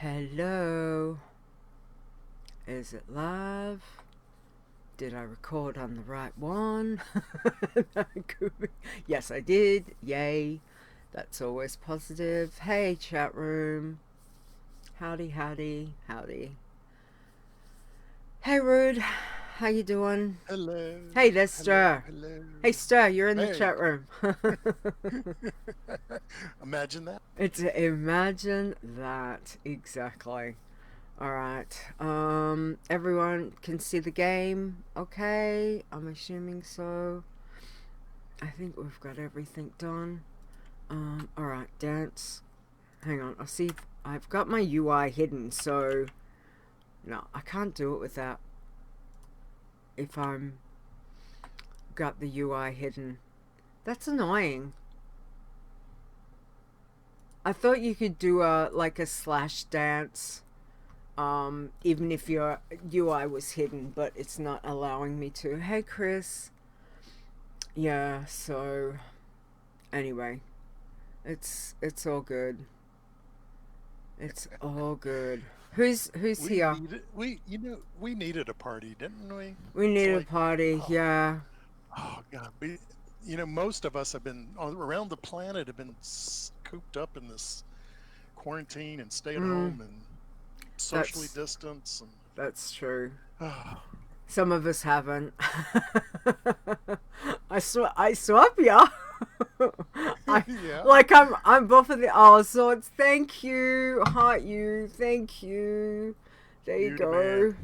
Hello. Is it live? Did I record on the right one? Yes, I did. Yay. That's always positive. Hey, chat room. Howdy, howdy, howdy. Hey, Rude. How you doing? Hello, Hey, there's hello, Ster. hello. Hey, Ster, you're in the Hey, chat room. imagine that. It's imagine that exactly. All right. Everyone can see the game. Okay. I'm assuming so. I think we've got everything done. All right. Dance. Hang on. I'll see if I've got my UI hidden. So no, I can't do it without if I'm got the UI hidden. That's annoying. I thought you could do a like a slash dance. Even if your UI was hidden, but it's not allowing me to. Hey, Chris. Yeah, so anyway, it's all good. It's all good. Who's We here? needed we needed a party, didn't we? We It's need a like, party. oh, Yeah. oh God, most of us have been around the planet have been cooped up in this quarantine and stay at Mm, home and socially that's distance that's true. oh, Some of us haven't. I swap ya. I yeah, like I'm buffing the all sorts. Thank you, heart you. Thank you. There you you the man. go.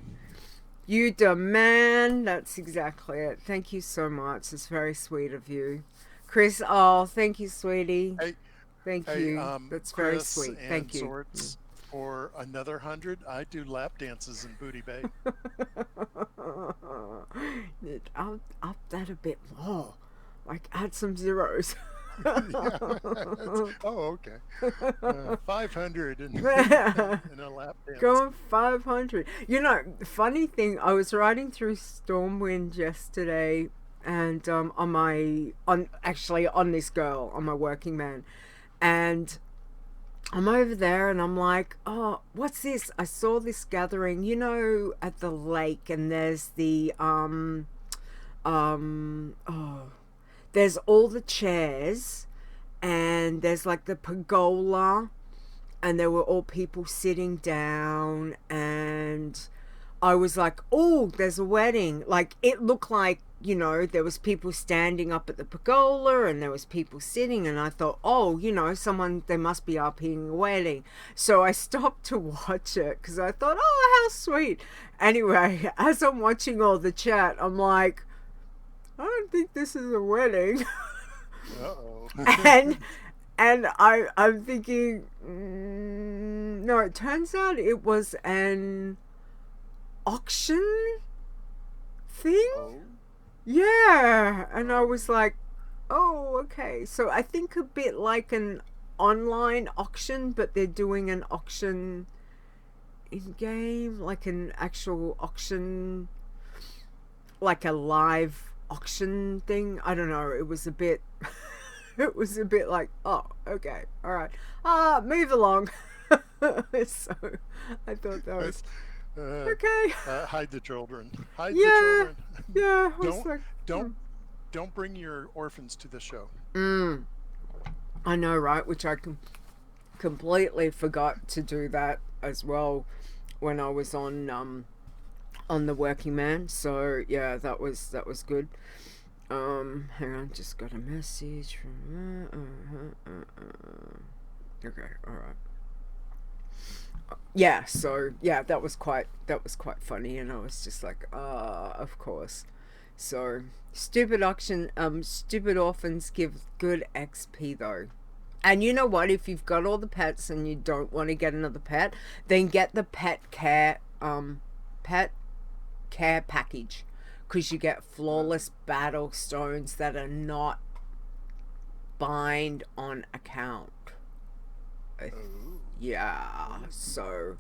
You demand. That's exactly it. Thank you so much. It's very sweet of you. Chris, oh, thank you, sweetie. Hey, Thank hey, you. That's very Chris sweet. and Thank you. Zorts, for another 100, I do lap dances in Booty Bay. I'll up that a bit more. Like, add some zeros. Yeah. Oh, okay. 500 and a lap dance. Going 500. You know, funny thing, I was riding through Stormwind yesterday and on actually on this girl, on my working man. And I'm over there and I'm like, oh, what's this? I saw this gathering, at the lake, and there's oh, there's all the chairs, and there's like the pergola, and there were all people sitting down, and I was like, oh, there's a wedding. Like, it looked like, there was people standing up at the pergola and there was people sitting, and I thought, oh, someone, they must be up having a wedding. So I stopped to watch it because I thought, oh, how sweet. Anyway, as I'm watching all the chat, I'm like, I don't think this is a wedding. Uh-oh. and and I'm thinking, no, it turns out it was an auction thing. Oh, Yeah, and I oh. was like, oh, okay. So I think a bit like an online auction, but they're doing an auction in game, like an actual auction, like a live auction thing. I don't know. It was a bit. It was a bit like, oh, okay, all right, move along. So I thought that was Uh, okay. hide the children. Hide the Yeah, children. yeah. I was Don't like, don't don't bring your orphans to the show. mm, I know, right? Which I completely forgot to do that as well when I was on the working man. So yeah, that was good. Hang on, just got a message from. Okay, all right. Yeah, so yeah, that was quite funny, and I was just like, of course. So stupid orphans give good XP though. And you know what? If you've got all the pets and you don't want to get another pet, then get the pet care package, because you get Uh, flawless battle stones that are not bind on account. oh, Yeah, oh. so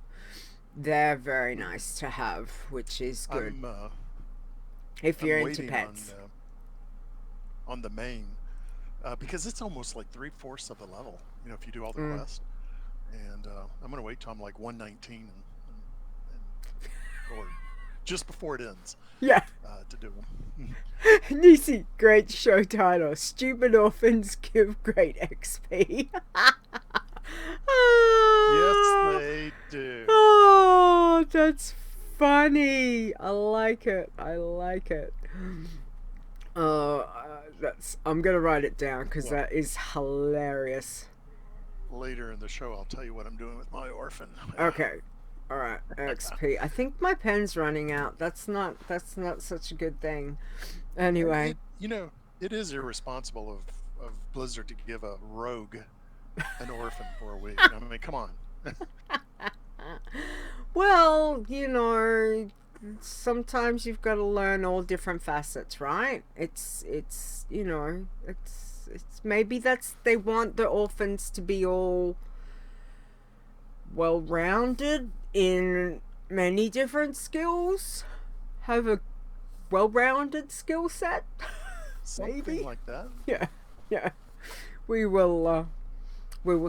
they're very Hmm. nice to have, which is good I'm uh, if I'm you're into waiting pets. on the main because it's almost like 3/4 of a level. If you do all the Mm. quests. and I'm gonna wait till I'm like 119 or just before it ends Yeah. to do them. Nisi, great show title. Stupid orphans give great XP. Yes, Ah, they do. oh, that's funny. I like it. I like it. That's. I'm gonna write it down because Well, that is hilarious. later in the show, I'll tell you what I'm doing with my orphan. Okay. All right. XP. I think my pen's running out. That's not such a good thing. Anyway. It it is irresponsible of Blizzard to give a rogue an orphan for a week. I mean, come on. Well, sometimes you've got to learn all different facets, right? It's maybe that's they want the orphans to be all well-rounded in many different skills, have a well-rounded skill set. Something Maybe. like that. Yeah. Yeah. We will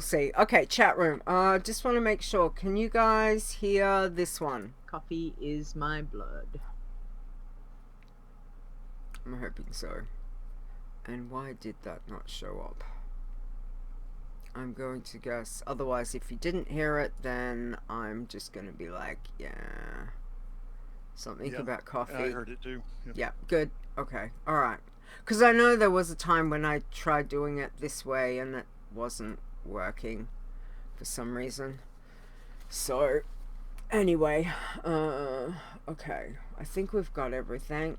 see. Okay, chat room. Just want to make sure. Can you guys hear this one? Coffee is my blood. I'm hoping so. And why did that not show up? I'm going to guess. Otherwise, if you didn't hear it, then I'm just going to be like, yeah. Something about coffee. I heard it too. Yeah, good. Okay. All right. Because I know there was a time when I tried doing it this way and it wasn't working for some reason. So, anyway. Okay. I think we've got everything.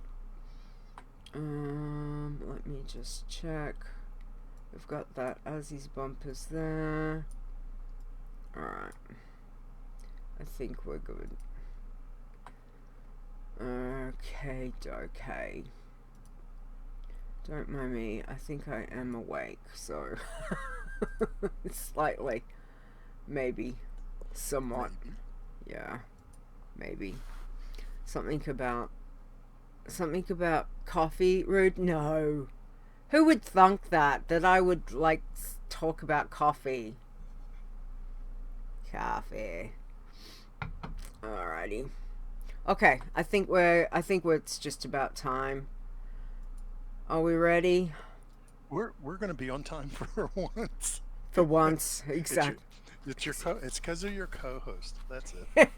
Let me just check. We've got that Aussie's bumpers there. Alright. I think we're good. Okay. Don't mind me. I think I am awake, so slightly. Maybe. Somewhat. Maybe. Yeah. Maybe. Something about coffee. Rude? No. Who would thunk that I would like talk about coffee? Coffee. Alrighty. Okay, I think it's just about time. Are we ready? We're gonna be on time for once. For once, exactly. It's because of your co-host. That's it.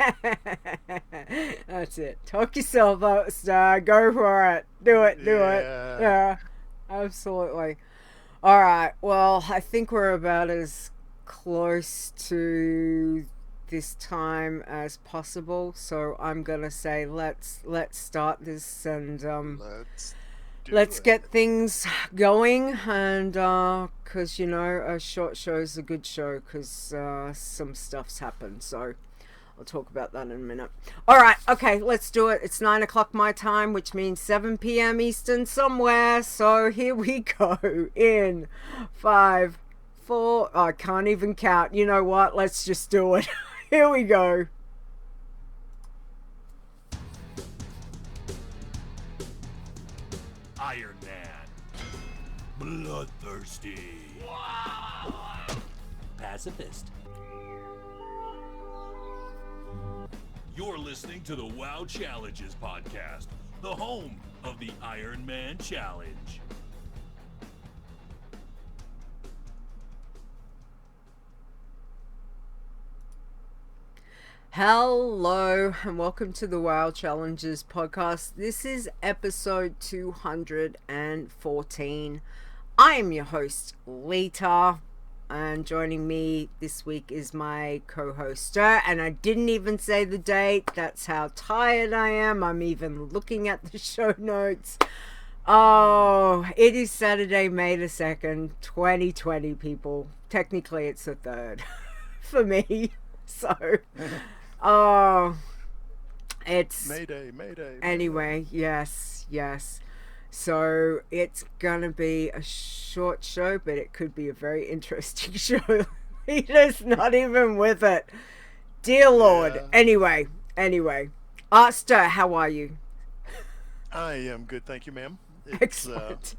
That's it. Talk yourself out, Ster. Go for it. Do it. Yeah, absolutely. All right. Well, I think we're about as close to this time as possible. So I'm gonna say let's start this and let's get things going, and because a short show is a good show because some stuff's happened, so I'll talk about that in a minute. Alright, okay, let's do it. It's 9 o'clock my time, which means 7 p.m. Eastern somewhere, so here we go. In 5, 4, I can't even count. You know what, let's just do it. Here we go. Iron Man. Bloodthirsty. Pacifist. You're listening to the WoW Challenges podcast, the home of the Iron Man Challenge. Hello and welcome to the WoW Challenges podcast. This is episode 214. I am your host, Leeta, and joining me this week is my co-host, Ster, and I didn't even say the date. That's how tired I am. I'm even looking at the show notes. Oh, it is Saturday, May the 2nd, 2020, people. Technically, it's the 3rd for me, so... Oh, it's... Mayday. Anyway, yes. So, it's gonna be a short show, but it could be a very interesting show. Leeta's not even with it. Dear Lord. Yeah. Anyway. Ster, how are you? I am good, thank you, ma'am. It's, Excellent.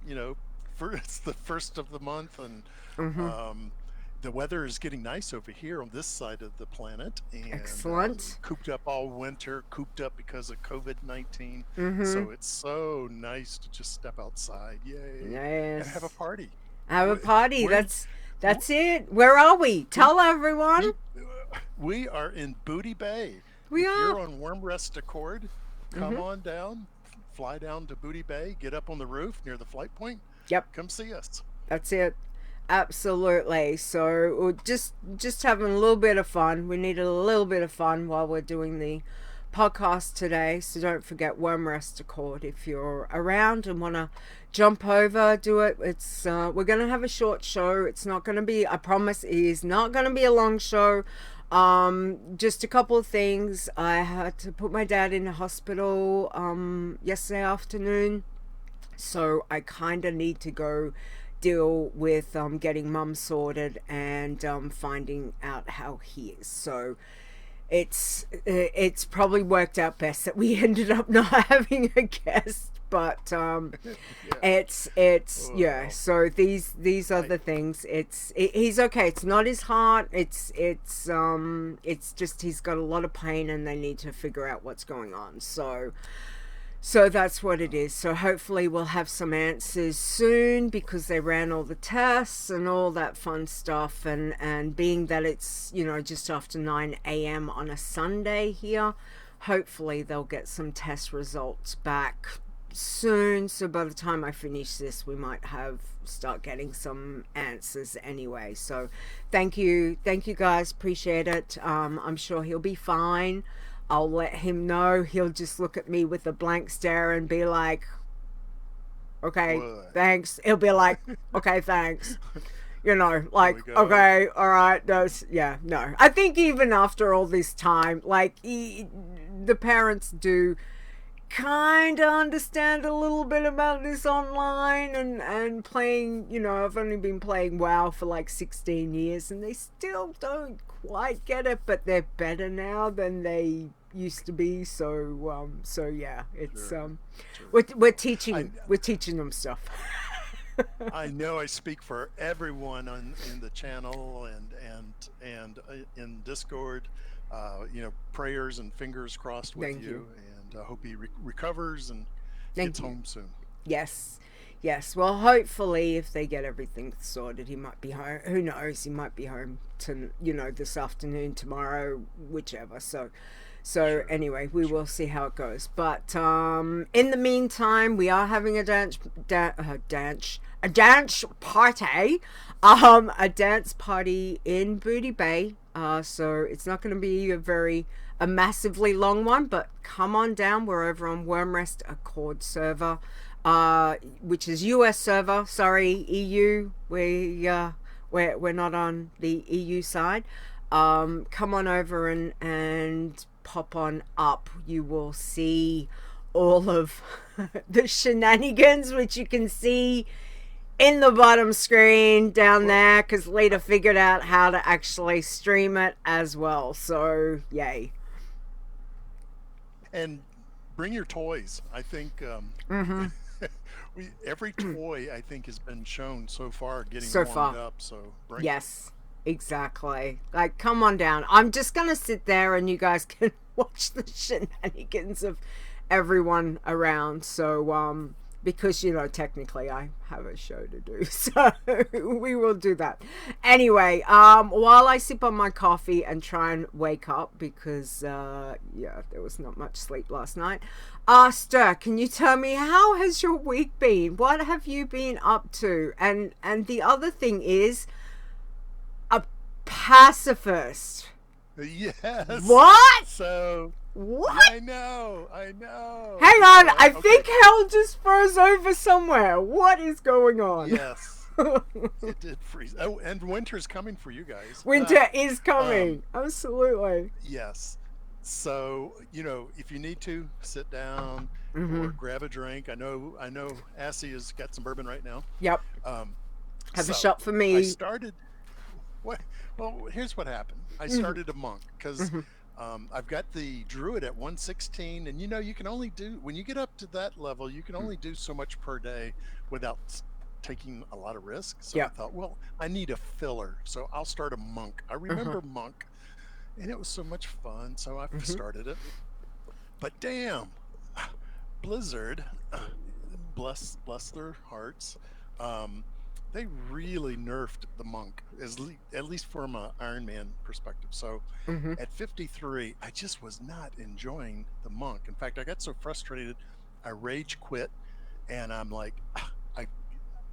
it's the first of the month, and the weather is getting nice over here on this side of the planet, and Excellent. cooped up all winter, cooped up because of COVID-19. Mm-hmm. So it's so nice to just step outside, yay, and have a Yes. party. Have a party. We're, That's it. Where are we? Tell everyone. we are in Booty Bay. We If are. you're on Warm Rest Accord, come Mhm. on down, fly down to Booty Bay, get up on the roof near the flight point. Yep. Come see us. That's it. Absolutely. So we're just having a little bit of fun. We need a little bit of fun while we're doing the podcast today. So don't forget Worm Rest Accord. If you're around and want to jump over, do it. It's we're gonna have a short show. It's not gonna be. I promise, it is not gonna be a long show. Just a couple of things. I had to put my dad in the hospital yesterday afternoon, so I kind of need to go deal with getting mum sorted and finding out how he is. So it's probably worked out best that we ended up not having a guest, but it's yeah. So these are the things. He's okay. It's not his heart. It's just he's got a lot of pain and they need to figure out what's going on. So that's what it is. So hopefully we'll have some answers soon, because they ran all the tests and all that fun stuff. And being that it's, just after 9 a.m. on a Sunday here, hopefully they'll get some test results back soon. So by the time I finish this, we might start getting some answers anyway. So thank you guys. Appreciate it. I'm sure he'll be fine. I'll let him know. He'll just look at me with a blank stare and be like, okay, thanks. He'll be like, okay, thanks. Okay, all right. No. I think even after all this time, the parents do kind of understand a little bit about this online and playing. I've only been playing WoW for like 16 years and they still don't quite get it, but they're better now than they used to be. So yeah, it's Sure. we're teaching them stuff. I know I speak for everyone in the channel and in Discord. Prayers and fingers crossed with Thank you. and I hope he recovers and Thank gets you. home soon. Yes. Well, hopefully, if they get everything sorted, he might be home. Who knows? He might be home to this afternoon, tomorrow, whichever. So Sure. anyway, we will see how it goes. But in the meantime, we are having a dance party, a dance party in Booty Bay. So it's not going to be a massively long one, but come on down. We're over on Worm Rest Accord server, which is US server. Sorry, EU. We're not on the EU side. Come on over and pop on up. You will see all of the shenanigans, which you can see in the bottom screen down there, because Leeta figured out how to actually stream it as well. So yay. And bring your toys. I think every toy I think has been shown so far getting warmed up. So bring yes, exactly. Come on down. I'm just gonna sit there and you guys can watch the shenanigans of everyone around. So because technically I have a show to do, so we will do that anyway. While I sip on my coffee and try and wake up, because there was not much sleep last night. Ster, can you tell me, how has your week been? What have you been up to? And the other thing is, a pacifist. Yes. What? So what? I know. Hang on, I think hell just froze over somewhere. What is going on? Yes. It did freeze. Oh, and winter's coming for you guys. Winter is coming. Absolutely. Yes. So, if you need to sit down or grab a drink. I know Assy has got some bourbon right now. Yep. Have a shot for me. I started well, here's what happened. I started a monk because I've got the druid at 116, and you can only do, when you get up to that level, you can only do so much per day without taking a lot of risk. So Yeah. I thought, well, I need a filler, so I'll start a monk. I remember monk, and it was so much fun, so I started it. But damn, Blizzard, bless their hearts, they really nerfed the monk, at least from an Iron Man perspective. So at 53, I just was not enjoying the monk. In fact, I got so frustrated, I rage quit, and I'm like,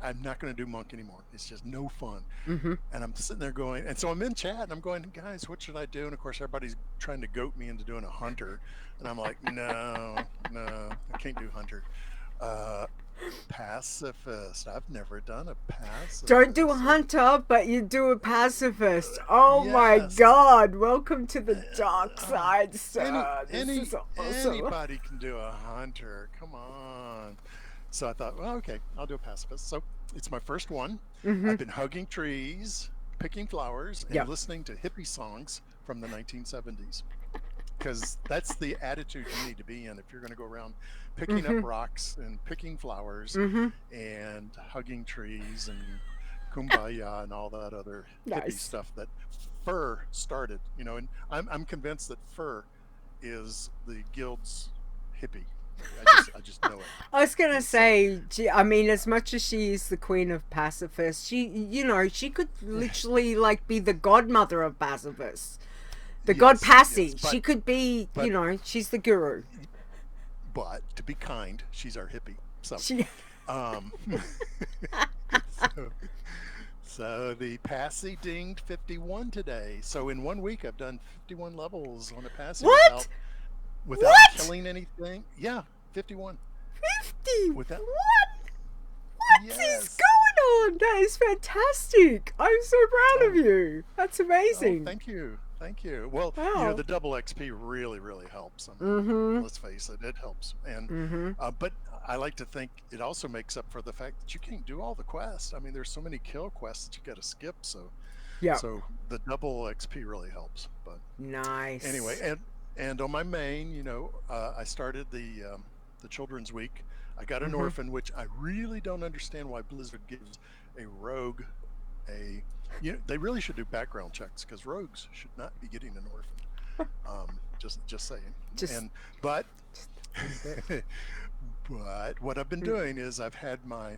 I'm not going to do monk anymore. It's just no fun. And I'm sitting there going, and so I'm in chat and I'm going, guys, what should I do? And of course, everybody's trying to goat me into doing a hunter. And I'm like, no, I can't do hunter. Pacifist. I've never done a pacifist. Don't do a hunter, but you do a pacifist. Oh my Yes. God! Welcome to the dark side, sir. This is awesome. Anybody can do a hunter. Come on. So I thought, well, okay, I'll do a pacifist. So it's my first one. I've been hugging trees, picking flowers, and listening to hippie songs from the 1970s. Because that's the attitude you need to be in if you're going to go around picking up rocks and picking flowers and hugging trees and kumbaya and all that other hippie stuff that fur started. And I'm convinced that fur is the guild's hippie. I just know it. I was gonna say, I mean, as much as she is the queen of pacifists, she could literally be the godmother of pacifists. The god Passy. Yes, she could be, she's the guru. But to be kind, she's our hippie. So, so the Passy dinged 51 today. So in 1 week, I've done 51 levels on a Passy. What? Without killing anything. Yeah, 51. 50? Without... What is going on? That is fantastic. I'm so proud of you. That's amazing. Thank you. Well, the double XP really, really helps. I mean, let's face it helps. And but I like to think it also makes up for the fact that you can't do all the quests. I mean, there's so many kill quests that you got to skip. So the double XP really helps. But nice. Anyway, and on my main, I started the Children's Week. I got an orphan, which I really don't understand why Blizzard gives a rogue a. They really should do background checks because rogues should not be getting an orphan. Just saying. But what I've been doing is I've had my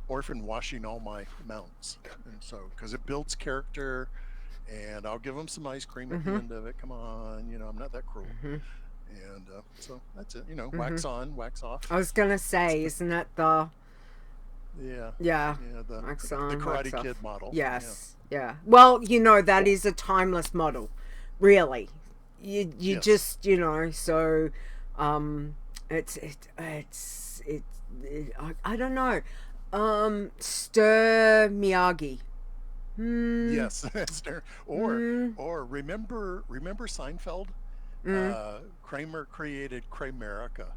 orphan washing all my mounts, and so because it builds character. And I'll give them some ice cream at the end of it. Come on, I'm not that cruel. And so that's it. Wax on, wax off. I was gonna say, isn't that the the wax on, the Karate wax Kid off model? Yes, yeah. Well, that is a timeless model, really. You just so it's I don't know. Ster Miyagi. Yes, Ster. Or remember Seinfeld? Kramer created Kramerica,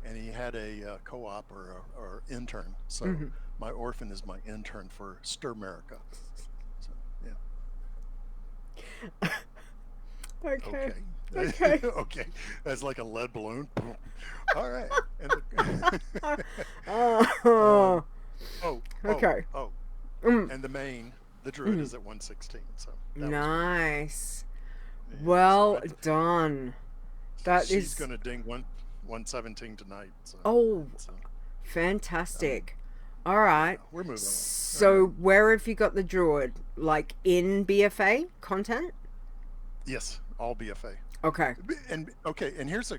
and he had a co-op or intern. So my orphan is my intern for Stermerica. So yeah. Okay. Okay. That's like a lead balloon. All right. Okay. And the main. The druid is at 116, so nice. Well done. She's gonna ding 117 tonight. So, fantastic. All right. We're moving on. So where have you got the druid? Like in BFA content? Yes, all BFA. Okay. And here's a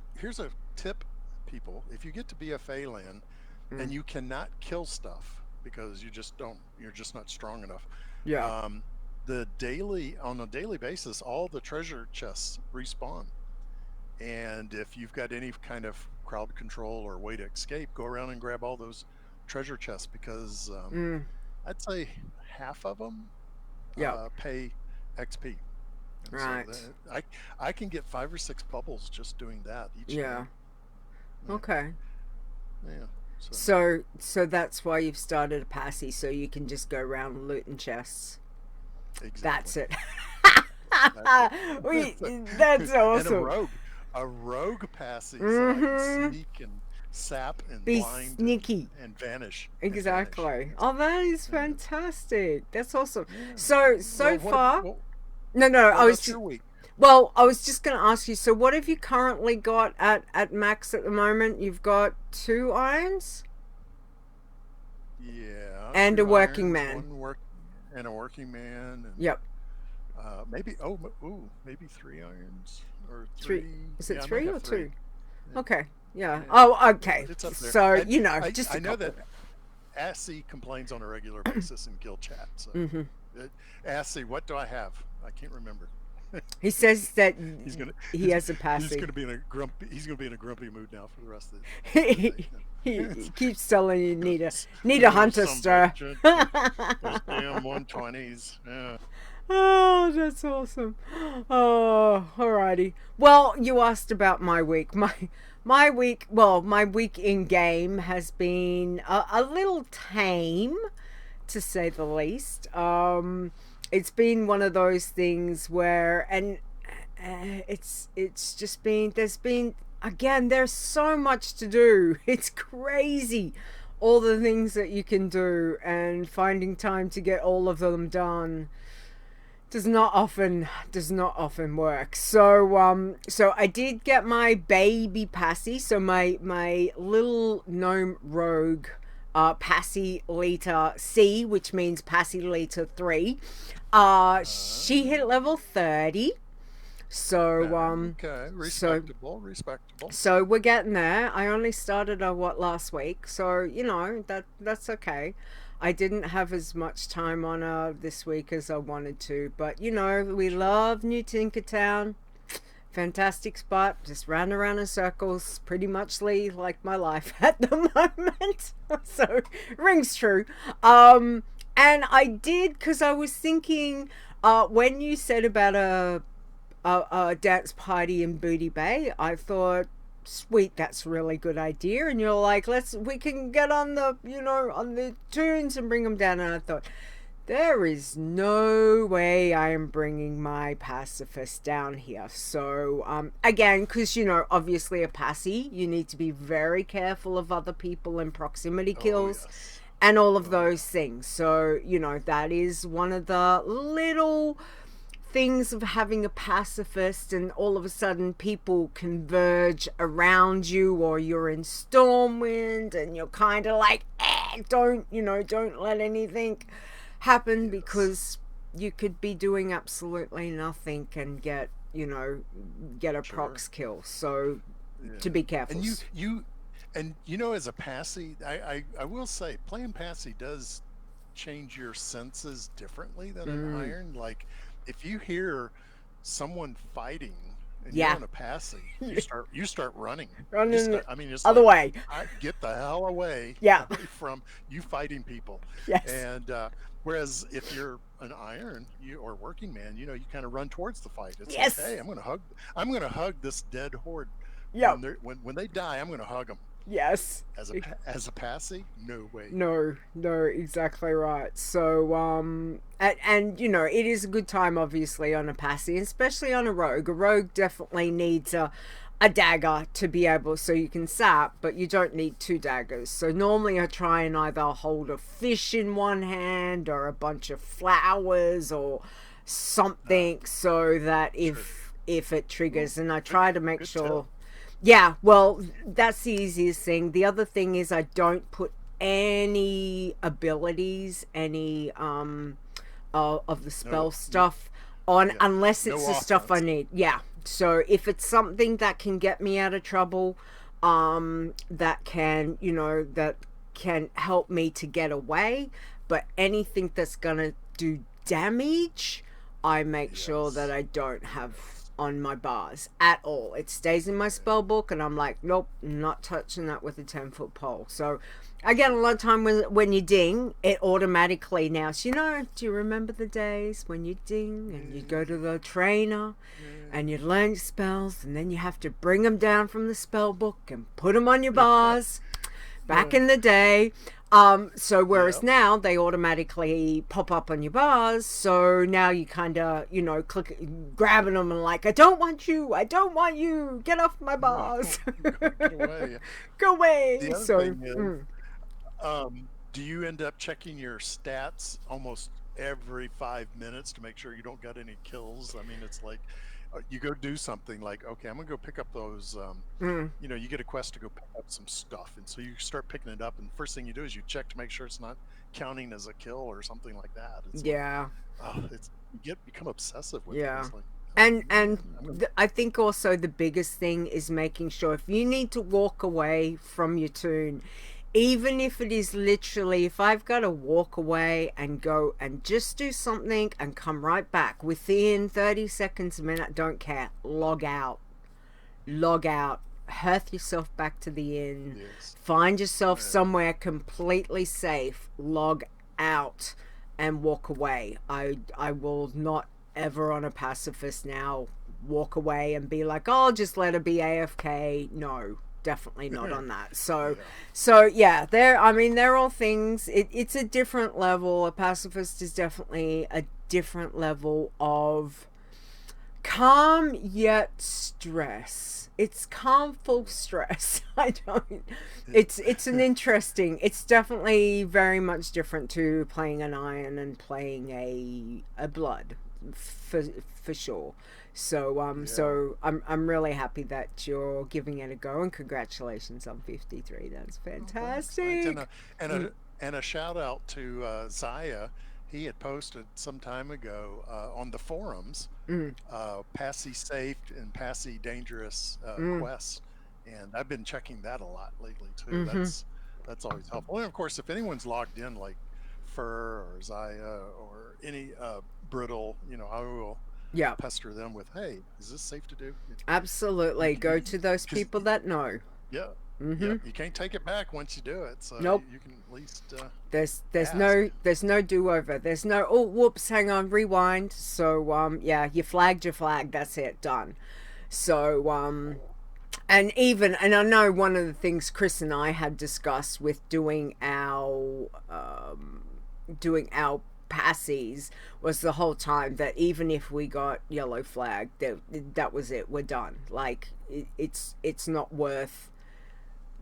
tip, people. If you get to BFA land and you cannot kill stuff because you're just not strong enough. Yeah. On a daily basis, all the treasure chests respawn. And if you've got any kind of crowd control or way to escape, go around and grab all those treasure chests because I'd say half of them pay XP. And right. So I can get 5 or 6 bubbles just doing that each time. Okay. Yeah. So that's why you've started a passy, so you can just go around looting chests. Exactly. That's it. That's awesome. And a rogue passy, so I can sneak sap and Be blind sneaky. and vanish. Exactly. Oh, that is Yeah. fantastic. That's awesome. Yeah. So Well, far. What No, I was about your week? Well, I was just going to ask you. So, what have you currently got at max at the moment? You've got 2 irons Yeah, and a 2 working irons, man. 1 work, and a working man, and Yep. maybe 3 irons or 3. 3. Is it Yeah, I 3 might or have 2? 3. Yeah. Okay. Yeah. Yeah. Oh, okay. It's up there. So, And just a I know couple. that Assy complains on a regular basis in guild chat. So, Mm-hmm. Assy, what do I have? I can't remember. He says that he has a He's passy. gonna be in a grumpy. He's gonna be in a grumpy mood now for the rest of he, the he keeps telling you need a Oh, hunter, some Ster. bitch. Those damn 120s. Yeah. Oh, that's awesome. Oh, alrighty. Well, you asked about my week. My week. Well, my week in game has been a little tame, to say the least. It's been one of those things where, and it's just been, there's so much to do. It's crazy, all the things that you can do, and finding time to get all of them done does not often work. So I did get my baby passy, so my little gnome rogue Passy Leeta C, which means Passy Leeta 3. She hit level 30. So Okay, respectable. So we're getting there. I only started last week, so that's okay. I didn't have as much time on her this week as I wanted to, but we love New Tinkertown. Fantastic spot. Just round around in circles, pretty much like my life at the moment. So rings true. And I did, because I was thinking when you said about a dance party in Booty Bay, I thought, sweet, that's a really good idea. And you're like, we can get on the tunes and bring them down. And I thought, there is no way I am bringing my pacifist down here. So again, because obviously a passy, you need to be very careful of other people and proximity kills. Yes. And all of those things. So that is one of the little things of having a pacifist, and all of a sudden people converge around you, or you're in Stormwind and you're kind of like, don't let anything happen, because you could be doing absolutely nothing and get a prox kill. So to be careful. And as a passy, I will say playing passy does change your senses differently than an iron. Like, if you hear someone fighting and you're on a passy, you start running. It's other like, way. Get the hell away from you fighting people. Yes. And whereas if you're an iron, or working man, you kind of run towards the fight. It's like, hey, I'm gonna hug this dead horde. Yeah. When they die, I'm gonna hug them. Yes. As a passy, no way. No, exactly right. So and it is a good time, obviously, on a passy, especially on a rogue. A rogue definitely needs a dagger to be able, so you can sap, but you don't need 2 daggers. So normally I try and either hold a fish in one hand or a bunch of flowers or something, so that if it triggers, and I try to make sure. Tip. Yeah, well, that's the easiest thing. The other thing is I don't put any abilities, any of the spell stuff on unless it's the stuff I need. Yeah. So if it's something that can get me out of trouble, that can help me to get away, but anything that's gonna do damage, I make sure that I don't have on my bars at all. It stays in my spell book, and I'm like, nope, not touching that with a 10-foot pole. So again, a lot of time when you ding, it automatically now. So do you remember the days when you ding and you'd go to the trainer and you'd learn your spells, and then you have to bring them down from the spell book and put them on your bars? back in the day. So whereas now they automatically pop up on your bars, so now you kind of, you know, click, grabbing them and like, I don't want you, get off my bars. Get away. Go away. The other So, thing is, do you end up checking your stats almost every 5 minutes to make sure you don't got any kills? I mean, it's like you go do something like, okay, I'm gonna go pick up those. You know, you get a quest to go pick up some stuff, and so you start picking it up, and the first thing you do is you check to make sure it's not counting as a kill or something like that. It's yeah. like, it's become obsessive with Yeah. it. It's like, And I think also the biggest thing is making sure if you need to walk away from your tune, even if it is literally, if I've got to walk away and go and just do something and come right back within 30 seconds, a minute, don't care, log out, hearth yourself back to the inn, find yourself somewhere completely safe, log out and walk away. I will not ever on a pacifist now walk away and be like, oh, I'll just let her be AFK. No, definitely not on that. So yeah, they're all things. It's a different level. A pacifist is definitely a different level of calm yet stress. It's calm full stress. It's an interesting, it's definitely very much different to playing an iron and playing a blood for sure. So so I'm really happy that you're giving it a go, and congratulations on 53. That's fantastic. And a shout out to Zaya. He had posted some time ago on the forums, Passy safe and Passy dangerous quests, and I've been checking that a lot lately too. That's always helpful. And of course, if anyone's logged in like Fur or Zaya or any Brittle, you know, I will pester them with, hey, is this safe to do? Absolutely. Go to those people that know. Yeah. Yeah, you can't take it back once you do it. So nope. You can at least there's no do-over. There's no, oh, whoops, hang on, rewind. So yeah, you flagged your flag. That's it, done. So and I know one of the things Chris and I had discussed with doing our passies was the whole time that even if we got yellow flag, that was it. We're done. Like it's not worth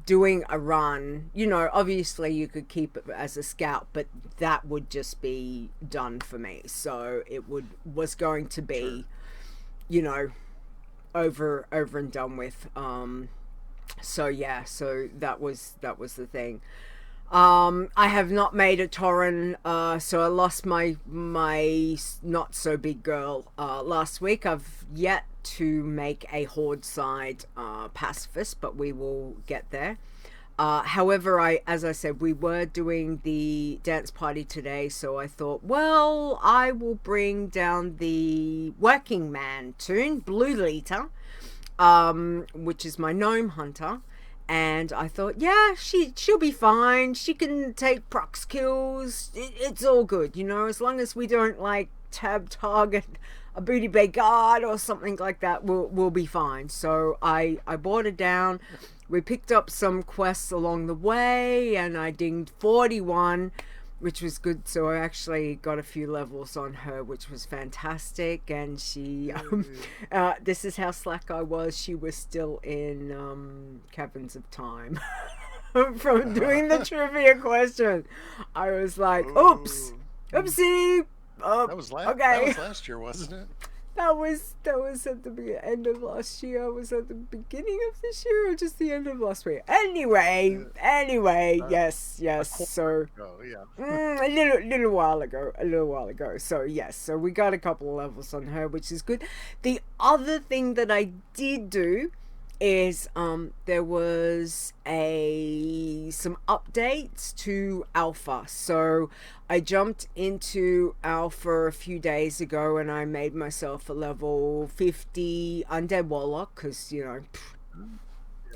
doing a run. You know, obviously you could keep it as a scout, but that would just be done for me. So it was going to be, you know, over and done with. So yeah, so that was the thing. I have not made a Tauren, so I lost my not so big girl last week. I've yet to make a Horde side pacifist, but we will get there. However, as I said, we were doing the dance party today, so I thought, well, I will bring down the working man tune, Blue Leeta, which is my gnome hunter. And I thought, yeah, she'll be fine. She can take prox kills. It's all good, you know, as long as we don't like tab target a booty bay guard or something like that, we'll be fine. So I brought her down. We picked up some quests along the way, and I dinged 41, which was good. So I actually got a few levels on her, which was fantastic. And she, this is how slack I was. She was still in Caverns of Time from doing the trivia question. I was like, oops, oopsie. That was last year, wasn't it? That was at the end of last year. Was at the beginning of this year, or just the end of last week? Anyway, yes. So a little while ago. So yes, so we got a couple of levels on her, which is good. The other thing that I did do is there was some updates to Alpha. So I jumped into Alpha a few days ago, and I made myself a level 50 Undead Warlock, because, you know,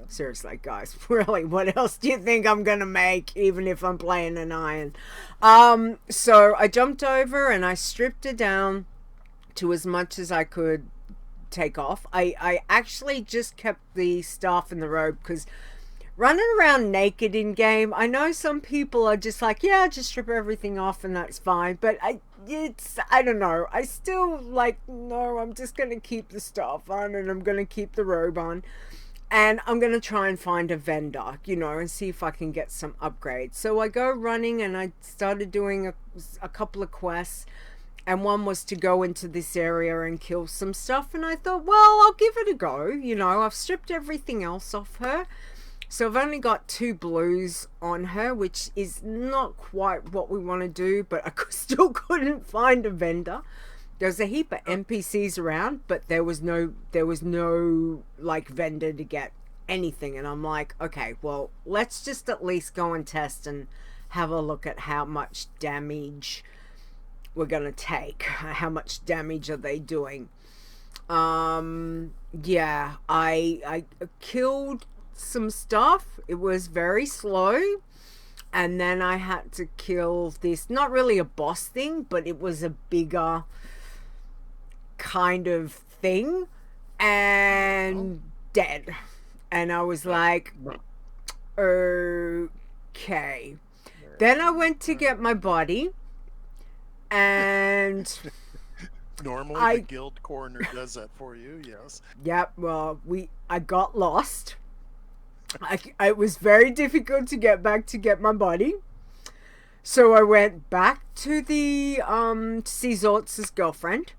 seriously, guys, really, what else do you think I'm gonna make, even if I'm playing an iron? So I jumped over and I stripped her down to as much as I could take off. I actually just kept the staff and the robe, because running around naked in game. I know some people are just like, yeah, just strip everything off and that's fine. But I don't know. I still like, no, I'm just going to keep the stuff on and I'm going to keep the robe on. And I'm going to try and find a vendor, you know, and see if I can get some upgrades. So I go running and I started doing a couple of quests. And one was to go into this area and kill some stuff. And I thought, well, I'll give it a go. You know, I've stripped everything else off her. So I've only got 2 blues on her, which is not quite what we want to do. But I still couldn't find a vendor. There's a heap of NPCs around, but there was no like vendor to get anything. And I'm like, okay, well, let's just at least go and test and have a look at how much damage we're gonna take. How much damage are they doing? Yeah, I killed some stuff. It was very slow. And then I had to kill this, not really a boss thing, but it was a bigger kind of thing, and dead. And I was like, okay. Then I went to get my body, and normally the guild coroner does that for you. Yes. Yep. Well, I got lost. It was very difficult to get back to get my body. So I went back to the to see Zortz's girlfriend.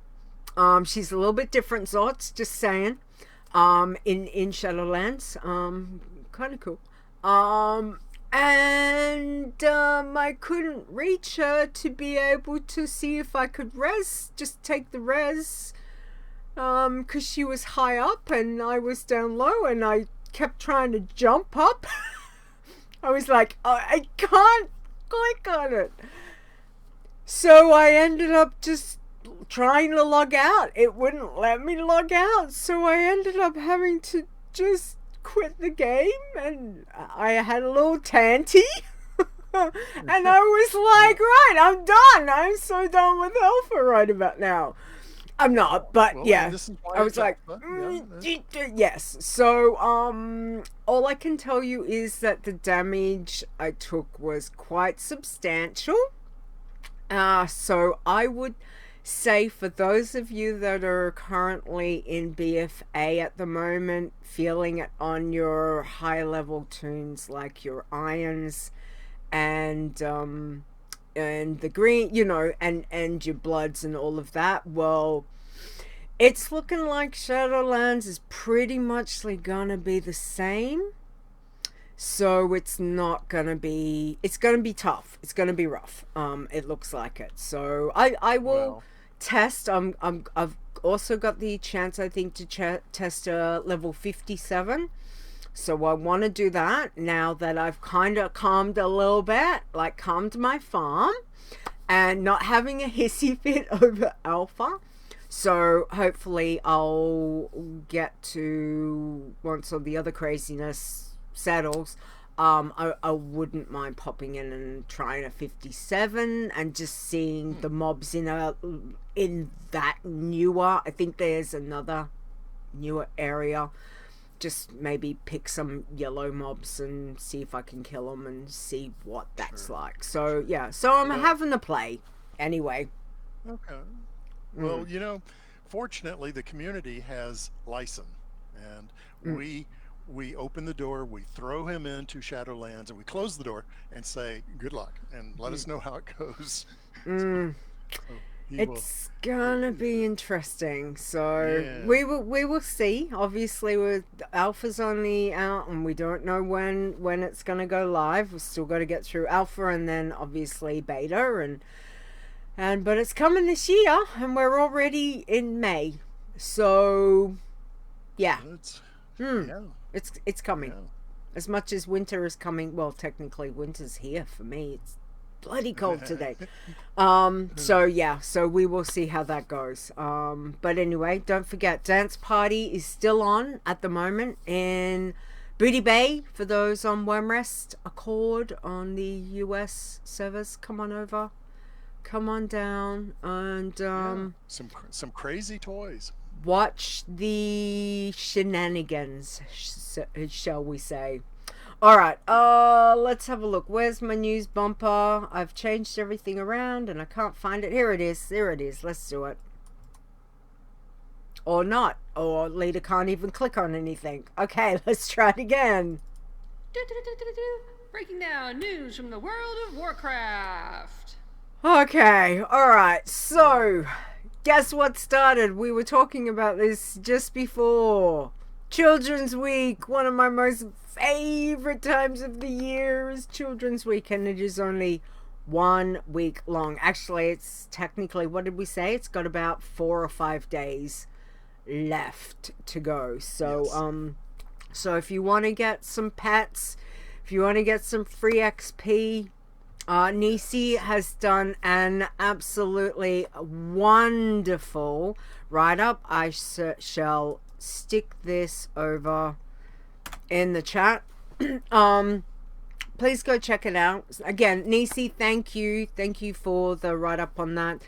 She's a little bit different, Zortz, just saying. In Shadowlands. Kind of cool. And I couldn't reach her to be able to see if I could just take the res. Because she was high up and I was down low, and I kept trying to jump up. I was like, oh, I can't click on it. So I ended up just trying to log out. It wouldn't let me log out. So I ended up having to just quit the game, and I had a little tanty. And I was like, right, I'm done. I'm so done with Alpha right about now. I'm not, but well, yeah, I was like, yes. So, all I can tell you is that the damage I took was quite substantial. So I would say for those of you that are currently in BFA at the moment, feeling it on your high level tunes like your irons and the green, you know, and your bloods and all of that, well, it's looking like Shadowlands is pretty much gonna be the same. So it's not gonna be, it's gonna be tough. It's gonna be rough. It looks like it. So I will test. I've also got the chance, I think, to test level 57. So I want to do that now that I've kind of calmed a little bit, like calmed my farm and not having a hissy fit over alpha. So hopefully I'll get to, once all the other craziness settles, I wouldn't mind popping in and trying a 57 and just seeing the mobs in that newer, I think there's another newer area. Just maybe pick some yellow mobs and see if I can kill them and see what that's like. So yeah, so I'm having a play anyway. Okay. Well, you know, fortunately the community has Lyson, and we open the door, we throw him into Shadowlands, and we close the door and say good luck and let us know how it goes. It's gonna be interesting. So we will see. Obviously, with alpha's only out, and we don't know when it's gonna go live. We've still got to get through alpha, and then obviously beta, and but it's coming this year, and we're already in May. So yeah, it's coming. Yeah. As much as winter is coming, well, technically winter's here for me. It's bloody cold today. So yeah, so we will see how that goes. But anyway, don't forget, Dance Party is still on at the moment in Booty Bay for those on Wormrest Accord on the US servers. Come on over, come on down, and some crazy toys. Watch the shenanigans, shall we say. All right. Let's have a look. Where's my news bumper? I've changed everything around and I can't find it. Here it is. There it is. Let's do it. Or not. Or Leeta can't even click on anything. Okay, let's try it again. Breaking down news from the world of Warcraft. Okay. All right. So, guess what started? We were talking about this just before. Children's Week, one of my most favorite times of the year is Children's Week, and it is only 1 week long. Actually, it's technically, what did we say? It's got about 4 or 5 days left to go. So, Yes. so if you want to get some pets, if you want to get some free XP, Nisi has done an absolutely wonderful write-up. I shall stick this over in the chat. Please go check it out. Again, Nisi, thank you for the write-up on that.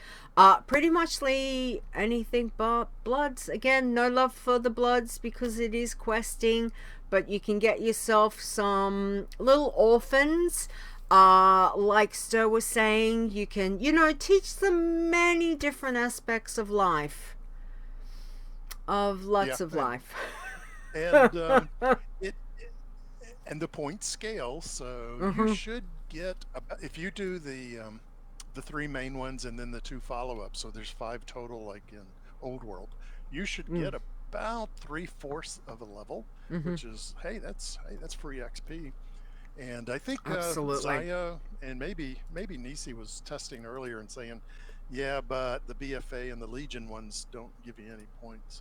Pretty much anything but Bloods. Again, no love for the Bloods because it is questing, but you can get yourself some little orphans. Like Ster was saying, you can, teach them many different aspects of life. Of lots of life. And it and the points scale, so you should get about, if you do the 3 main ones and then the 2 follow-ups, so there's 5 total like in Old World, you should get about 3/4 of a level, which is that's free XP. And I think Zaya and maybe Nisi was testing earlier and saying, yeah, but the BFA and the Legion ones don't give you any points.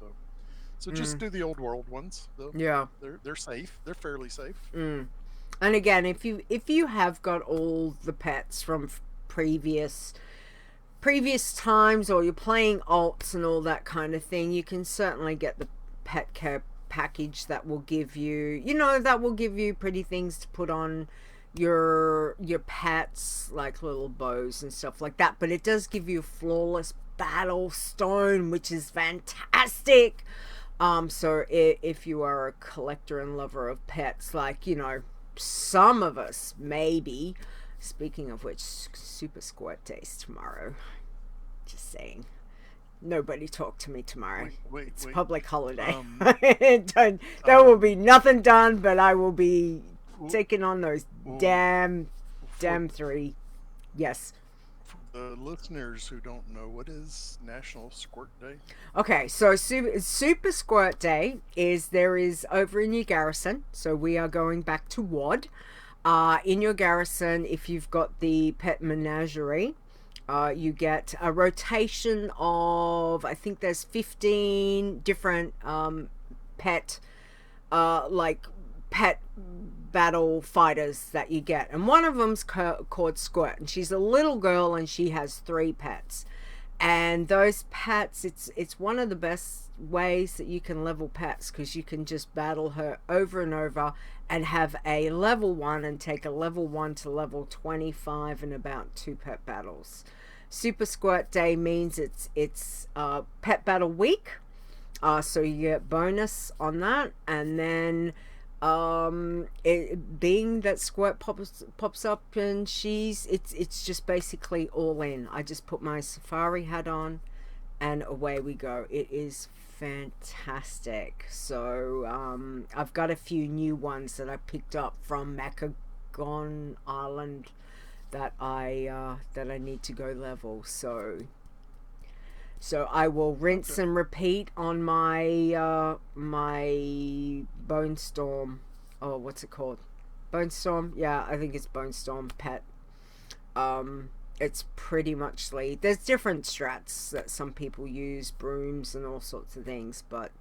So just do the Old World ones. Yeah, they're safe. They're fairly safe. And again, if you have got all the pets from previous times, or you're playing alts and all that kind of thing, you can certainly get the pet care package that will give you, pretty things to put on your pets, like little bows and stuff like that. But it does give you flawless battle stone, which is fantastic. So if you are a collector and lover of pets, like some of us maybe. Speaking of which, Super Squirt Days tomorrow. Just saying. Nobody talk to me tomorrow. It's a public holiday. There will be nothing done, but I will be taking on those damn 3. Yes. For the listeners who don't know, what is National Squirt Day? Okay, so Super Squirt Day there is over in your garrison. So we are going back to WoD. In your garrison, if you've got the pet menagerie, you get a rotation of, I think there's 15 different pet battle fighters that you get, and one of them's called Squirt, and she's a little girl and she has 3 pets. And those pets, it's one of the best ways that you can level pets, because you can just battle her over and over and have a level 1 and take a level 1 to level 25 in about 2 pet battles. Super Squirt Day means it's pet battle week, so you get bonus on that. And then being that Squirt pops up and it's just basically all in. I just put my safari hat on and away we go. It is fantastic. So I've got a few new ones that I picked up from Macagon Island that I need to go level. So I will rinse and repeat on my my Bone Storm. Oh, what's it called? Bone Storm? Yeah, I think it's Bone Storm pet. It's pretty much there's different strats that some people use, brooms and all sorts of things, but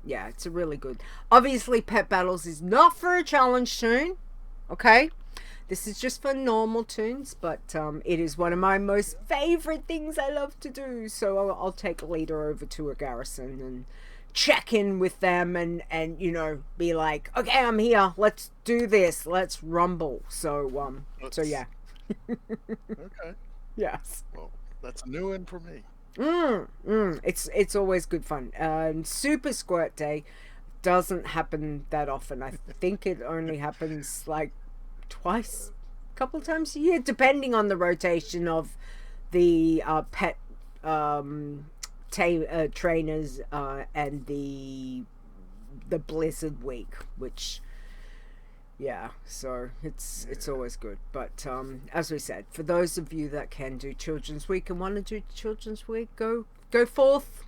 yeah, it's a really good. Obviously, Pet Battles is not for a challenge toon, okay? This is just for normal toons, but it is one of my most favorite things I love to do. So I'll take a leader over to a garrison and check in with them and be like, okay, I'm here. Let's do this. Let's rumble. So so yeah. Okay. Yes. Well, that's new in for me. It's always good fun. Super Squirt Day. doesn't happen that often. I think it only happens like twice, a couple times a year, depending on the rotation of the pet trainers and the Blizzard week, which so it's always good. But as we said, for those of you that can do Children's Week and want to do Children's Week, go forth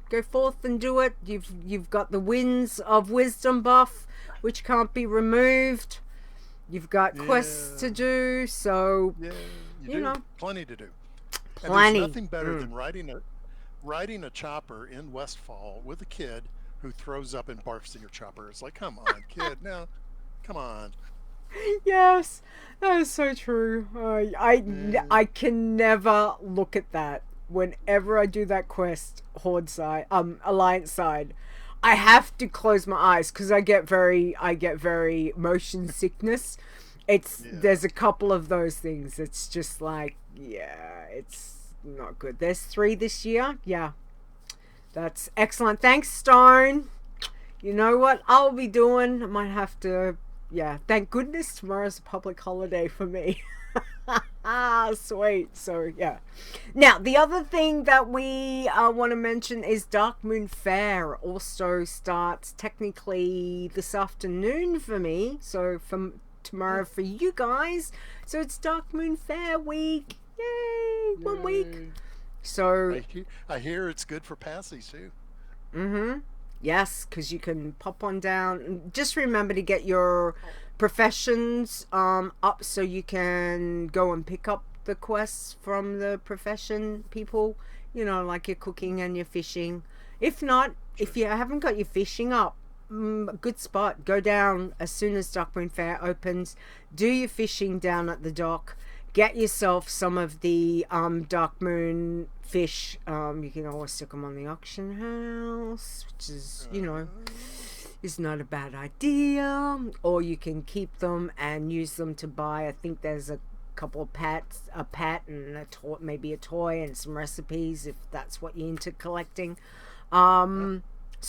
and do it. You've got the Winds of Wisdom buff, which can't be removed. You've got quests to do, so you know, plenty to do. Plenty. And there's nothing better than riding a chopper in Westfall with a kid who throws up and barfs in your chopper. It's like, come on, kid, now, come on. Yes, that is so true. I can never look at that. Whenever I do that quest, Horde side, Alliance side, I have to close my eyes because I get very motion sickness. There's a couple of those things. It's just like, it's not good. There's 3 this year. Yeah, that's excellent. Thanks, Stone. You know what I'll be doing? I might have to. Yeah, thank goodness tomorrow's a public holiday for me. Sweet. So yeah. Now the other thing that we want to mention is Darkmoon Fair also starts technically this afternoon for me. So from tomorrow for you guys. So it's Darkmoon Fair week. Yay! 1 week. So I hear it's good for passies too. Mm-hmm. Yes, because you can pop on down. Just remember to get your professions up so you can go and pick up the quests from the profession people. You know, like your cooking and your fishing. If not, if you haven't got your fishing up, good spot. Go down as soon as Darkmoon Fair opens. Do your fishing down at the dock. Get yourself some of the Darkmoon fish. You can always stick them on the auction house, which is, you know, is not a bad idea. Or you can keep them and use them to buy. I think there's a couple of a pet and maybe a toy and some recipes if that's what you're into collecting. So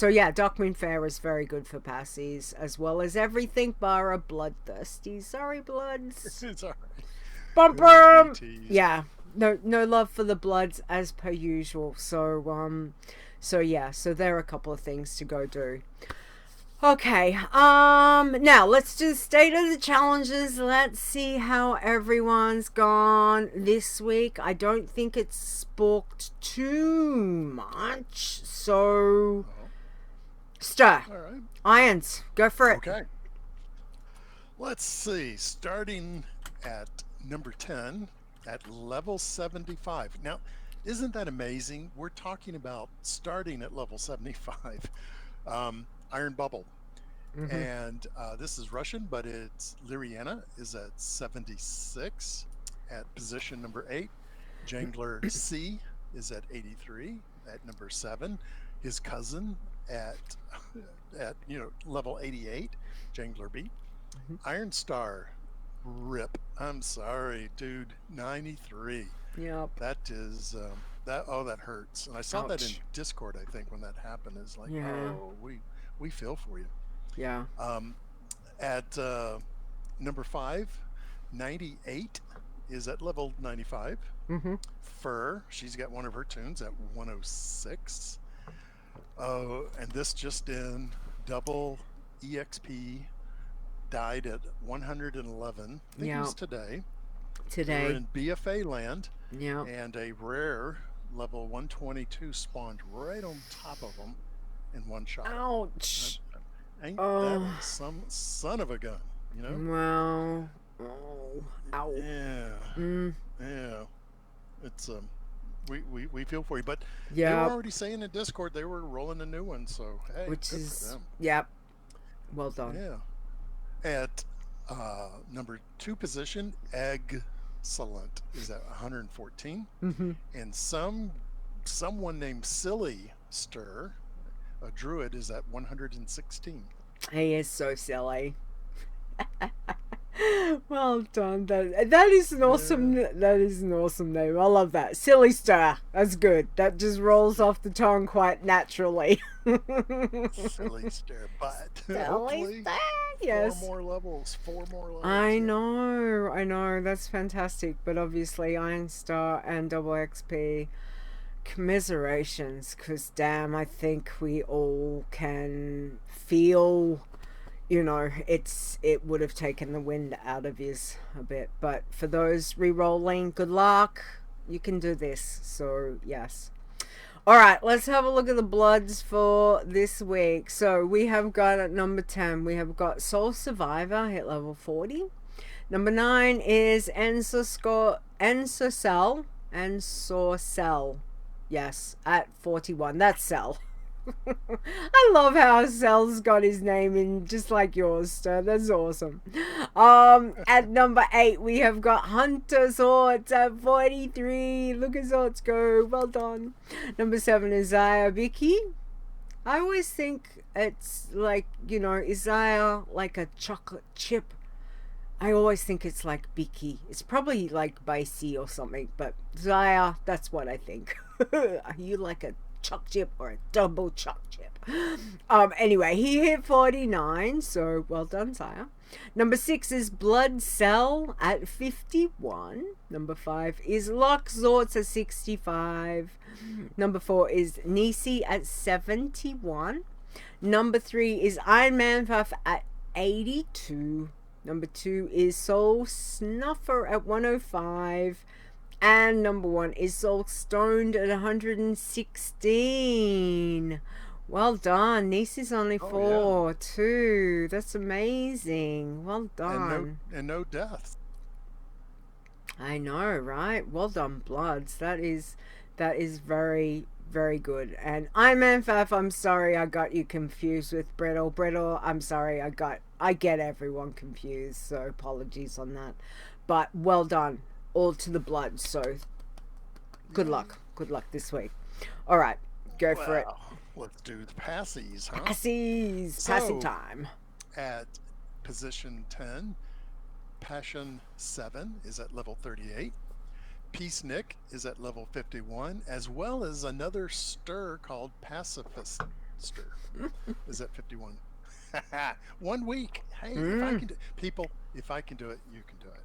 yeah, Darkmoon Fair is very good for passies as well as everything bar a bloodthirsty. Sorry, bloods. It's all right. Bumper. Yeah, no love for the bloods as per usual. So yeah, so there are a couple of things to go do. Okay, now let's do the state of the challenges. Let's see how everyone's gone this week. I don't think it's spooked too much. So, Ster, All right. Irons, go for it. Okay. Let's see. Starting at number 10 at level 75. Now, isn't that amazing? We're talking about starting at level 75. Iron Bubble. Mm-hmm. And this is Russian, but it's Lyriana is at 76 at position number 8. Jangler C is at 83 at number 7. His cousin at level 88, Jangler B. Mm-hmm. Iron Star, rip. I'm sorry, dude. 93. Yep. That is that hurts. And I saw that in Discord. I think when that happened, is like, oh, we feel for you. Yeah. At number 5, 98 is at level 95. Mm-hmm. Fur, she's got one of her tunes at 106. Oh, and this just in, double EXP died at 111. I think it was today. We're in BFA land. Yeah. And a rare level 122 spawned right on top of them in one shot. Ouch. Ain't that some son of a gun, you know? Well, oh, ow. Yeah. Yeah. It's we feel for you, but they yeah, were already saying in Discord they were rolling a new one, so hey, which good is for them. Yep. Well done. Yeah. At number 2 position, Excellent is at 114, mm-hmm. and someone named Silly Ster, a druid, is at 116. He is so silly. Well done. That is an awesome. That is an awesome name. I love that. Silly Ster. That's good. That just rolls off the tongue quite naturally. Silly Ster, but Silly hopefully Ster. Yes. 4 more levels. I know. That's fantastic. But obviously, Iron Star and Double XP. Commiserations, because damn, I think we all can feel, it would have taken the wind out of yous a bit. But for those re-rolling, good luck. You can do this. So yes. All right, let's have a look at the bloods for this week. So we have got at number 10, we have got Soul Survivor, hit level 40. Number 9 is Ensorcell. Yes, at 41. That's Cell. I love how Cell's got his name in just like yours, Ster. That's awesome. At number 8, we have got Hunter Swords at 43. Look at Swords go. Well done. Number 7 is Zaya Vicky. I always think it's like, is Zaya like a chocolate chip? I always think it's like Bicky. It's probably like Bicey or something, but Zaya, that's what I think. Are you like a choc chip or a double choc chip? Anyway, he hit 49, so well done, Zaya. Number 6 is Blood Cell at 51. Number 5 is Lock Zorts at 65. Number 4 is Nisi at 71. Number 3 is Iron Man Puff at 82. Number 2 is Soul Snuffer at 105. And number 1 is Soul Stoned at 116. Well done. Nisi's only 4 too. That's amazing. Well done. And no death. I know, right? Well done, Bloods. That is very, very good. And Iron Man Faff, I'm sorry I got you confused with Brittle. Brittle, I'm sorry I get everyone confused, so apologies on that. But well done. All to the blood, so good luck. Good luck this week. All right, go for it. Let's do the passies, huh? Passies. Passing time. At position 10, Passion 7 is at level 38. Peace Nick is at level 51, as well as another Ster called Pacifist Ster is at 51. 1 week. Hey, if I can if I can do it, you can do it,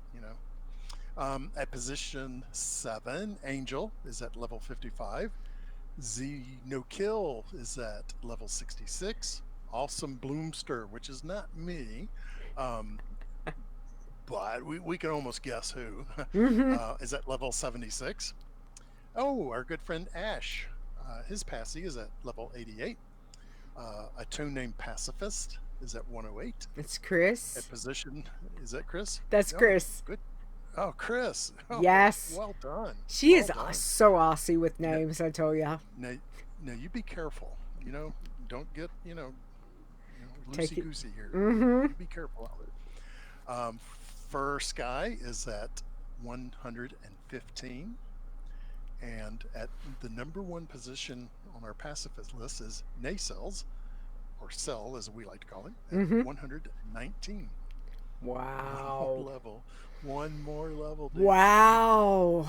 At position 7, Angel is at level 55. Z No Kill is at level 66. Awesome Bloomster, which is not me, but we can almost guess who, is at level 76. Oh, our good friend Ash, his passy is at level 88. A tune named Pacifist is at 108. It's Chris. At position, is that Chris? That's Chris. Good. Oh, Chris. Oh, yes. Well done. She is so arsy with names, I tell ya. Now, you be careful. Don't get, loosey-goosey here. You be careful out there. Fur Sky is at 115. And at the number 1 position on our pacifist list is Nacelles, or Cell as we like to call him, at 119. Wow. One more level. Dude. Wow.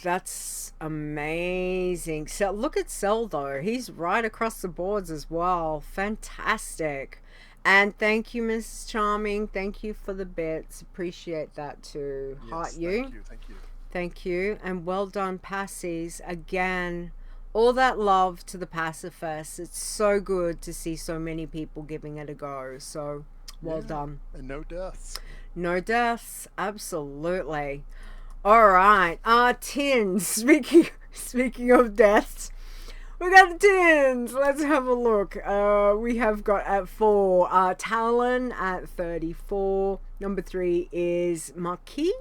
That's amazing. So look at Cell though. He's right across the boards as well. Fantastic. And thank you, Miss Charming. Thank you for the bits. Appreciate that too. Yes, Heart you. Thank you. Thank you. And well done, Passies. Again, all that love to the Pacifist. It's so good to see so many people giving it a go. So well done. And no deaths. No deaths. Absolutely. All right. Tins. Speaking of deaths, we got the tins. Let's have a look. We have got at 4 Talon at 34. Number 3 is Maki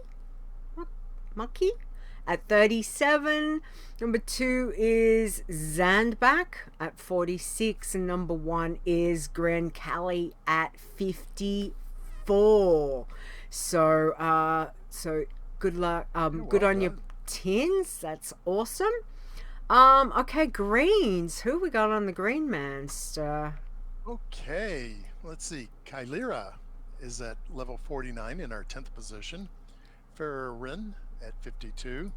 at 37. Number 2 is Zandbach at 46. And number 1 is Gran Cali at 54. So good luck. Good on your tins. That's awesome. Okay, greens. Who we got on the green man, Ster? Okay, let's see. Kylira is at level 49 in our 10th position. Farron at 52.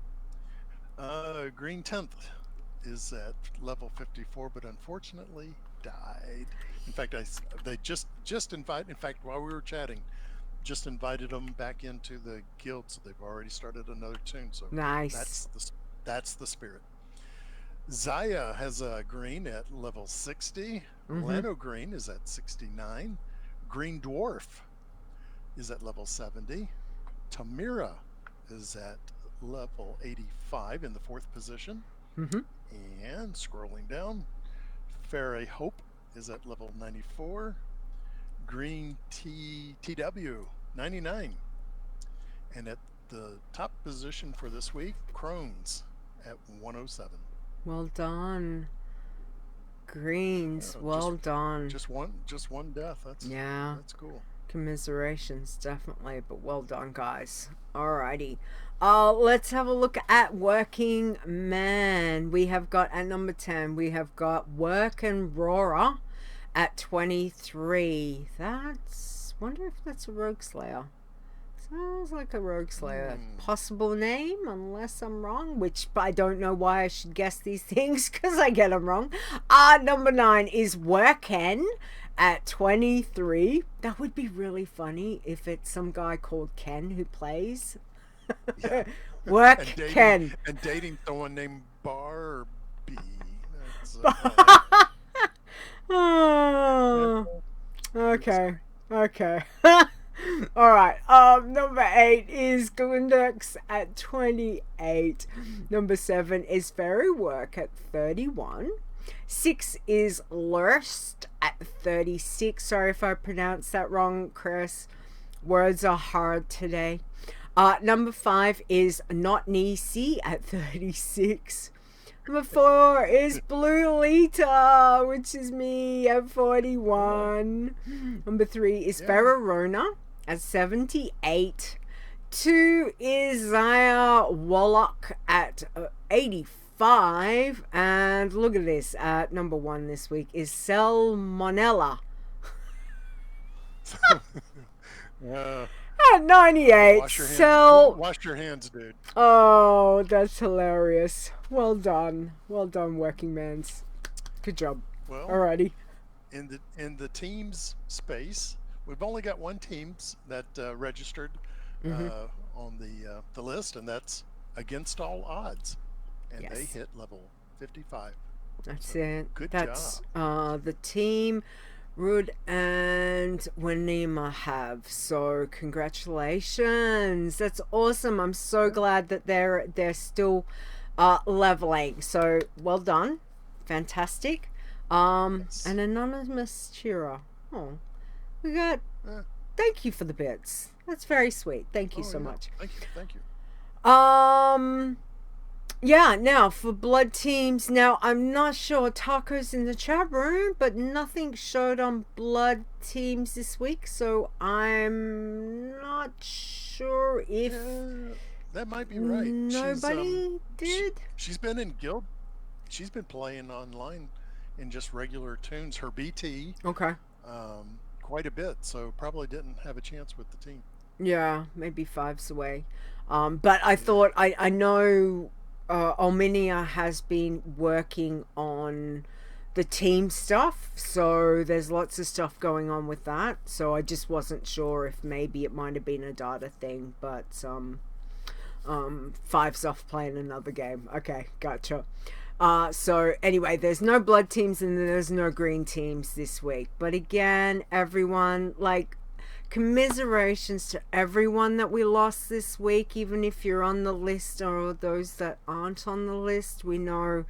Green 10th is at level 54, but unfortunately died. In fact, they just invited. In fact, while we were chatting, just invited them back into the guild, so they've already started another tune. So Nice. that's the spirit. Zaya has a green at level 60. Lano Green is at 69. Green Dwarf is at level 70. Tamira is at level 85 in the 4th position. And scrolling down, Fairey Hope is at level 94. Green TW 99. And at the top position for this week, Crohn's at 107. Well done. Greens, well done. Just one death. That's cool. Commiserations, definitely, but well done, guys. Alrighty. Let's have a look at Working Man. We have got at number 10, we have got Work and Rora at 23. Wonder if that's a Rogue Slayer. Sounds like a Rogue Slayer. Possible name, unless I'm wrong, which I don't know why I should guess these things, because I get them wrong. Number 9 is Worken at 23. That would be really funny if it's some guy called Ken who plays. Yeah. Ken. And dating someone named Barbie. Okay. Alright, number 8 is Glindux at 28. Number 7 is Fairy Work at 31. 6 is Lurst at 36. Sorry if I pronounced that wrong, Chris. Words are hard today. Number 5 is Not Nisi at 36. Number 4 is Blue Leeta, which is me at 41. Number 3 is Fararona at 78. 2 is Zaya Wallach at 85. And look at this. At number 1 this week is Salmonella. At 98. Wash your hands, dude. Oh, that's hilarious. Well done, Working Mans. Good job. Well, alrighty. In the teams space, we've only got one teams that registered on the list, and that's Against All Odds, and they hit level 55. That's it. Good job. The team Rud and Wanima have. So congratulations. That's awesome. I'm so glad that they're still leveling. So well done. Fantastic. An anonymous cheerer. Oh, we got. Thank you for the bits. That's very sweet. Thank you so much. Thank you. Yeah, now for blood teams. Now I'm not sure. Taco's in the chat room, but nothing showed on blood teams this week, so I'm not sure if that might be right. Nobody did. She's been in guild. She's been playing online in just regular tunes. Her BT. Okay. Quite a bit, so probably didn't have a chance with the team. Yeah, maybe 5's away. But I thought I know. Alminia has been working on the team stuff, so there's lots of stuff going on with that. So I just wasn't sure if maybe it might have been a data thing, but 5's off playing another game. Okay, gotcha. So anyway, there's no blood teams and there's no green teams this week. But again, everyone, commiserations to everyone that we lost this week, even if you're on the list or those that aren't on the list. We know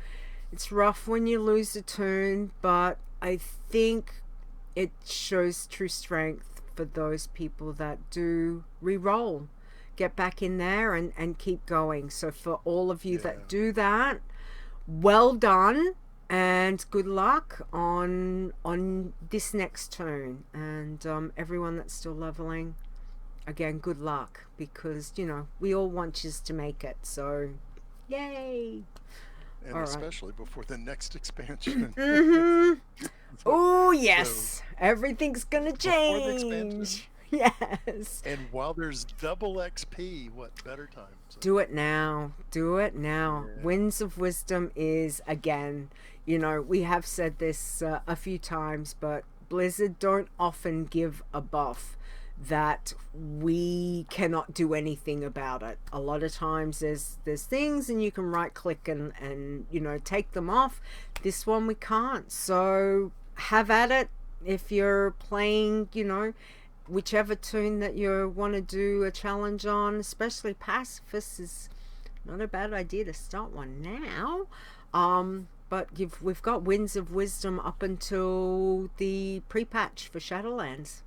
it's rough when you lose a tune, but I think it shows true strength for those people that do re-roll, get back in there and keep going. So for all of you that do that, well done. And good luck on this next turn. And everyone that's still leveling, again, good luck. Because, we all want you to make it. So, yay! And especially before the next expansion. Oh, yes! So, everything's going to change. Yes. And while there's double XP, what better time? So, Do it now. Do it now. Yeah. Winds of Wisdom is, again, we have said this a few times, but Blizzard don't often give a buff that we cannot do anything about it. A lot of times there's things and you can right click and take them off. This one we can't. So have at it. If you're playing, whichever tune that you want to do a challenge on, especially Pacifist is not a bad idea to start one now. But we've got Winds of Wisdom up until the pre-patch for Shadowlands,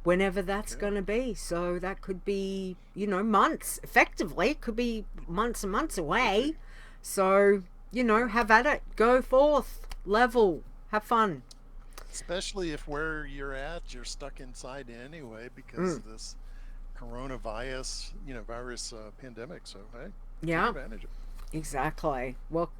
whenever that's going to be. So that could be, months. Effectively, it could be months and months away. So, have at it. Go forth. Level. Have fun. Especially if where you're at, you're stuck inside anyway because of this coronavirus, virus pandemic. So, hey, take advantage of it. Exactly. Well,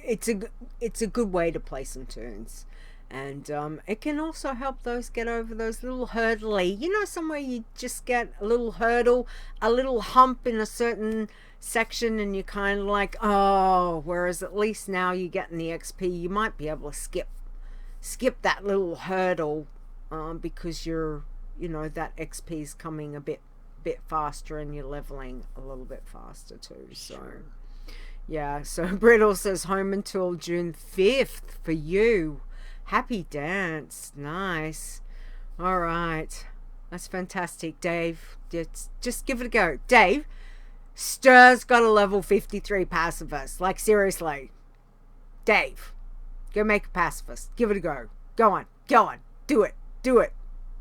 it's a good way to play some tunes. And it can also help those get over those little hurdly, somewhere you just get a little hurdle, a little hump in a certain section and you're kind of like, oh, whereas at least now you're getting the XP, you might be able to skip that little hurdle because you're, that XP is coming a bit faster and you're leveling a little bit faster too. So, yeah. So Brittle says home until June 5th for you. Happy dance. Nice. All right. That's fantastic, Dave. Just give it a go. Dave, Ster's got a level 53 pacifist. Like, seriously. Dave, go make a pacifist. Give it a go. Go on. Do it.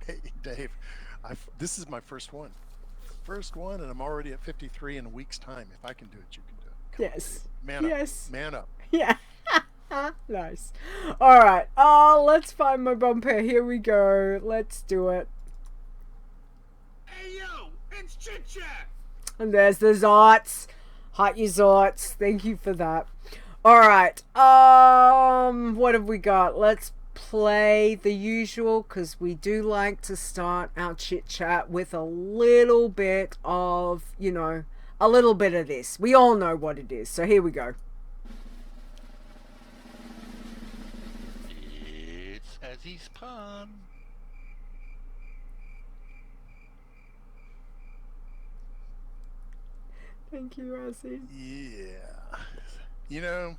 Hey, Dave, this is my first one. And I'm already at 53 in a week's time. If I can do it, you can do it. Come on, Dave. Man up. Yeah. Nice. All right. Let's find my bumper. Here we go. Let's do it. Hey yo, it's Chit Chat. And there's the Zorts. Hot you Zorts. Thank you for that. All right. What have we got? Let's play the usual because we do like to start our chit chat with a little bit of, a little bit of this. We all know what it is. So here we go. It's Azzy's pun. Thank you, Azzy. Yeah.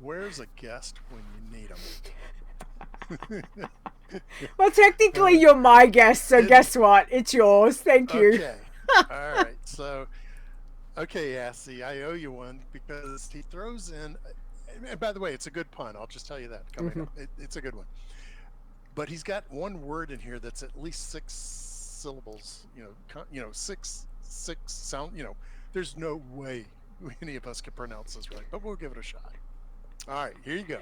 Where's a guest when you need them? Well, technically, you're my guest, so guess what? It's yours. Thank you. Okay. All right. So, okay, Assy, I owe you one because he throws in. And by the way, it's a good pun. I'll just tell you that. Coming up. It's a good one. But he's got one word in here that's at least 6 syllables. Six sound. There's no way any of us can pronounce this right, but we'll give it a shot. All right, here you go.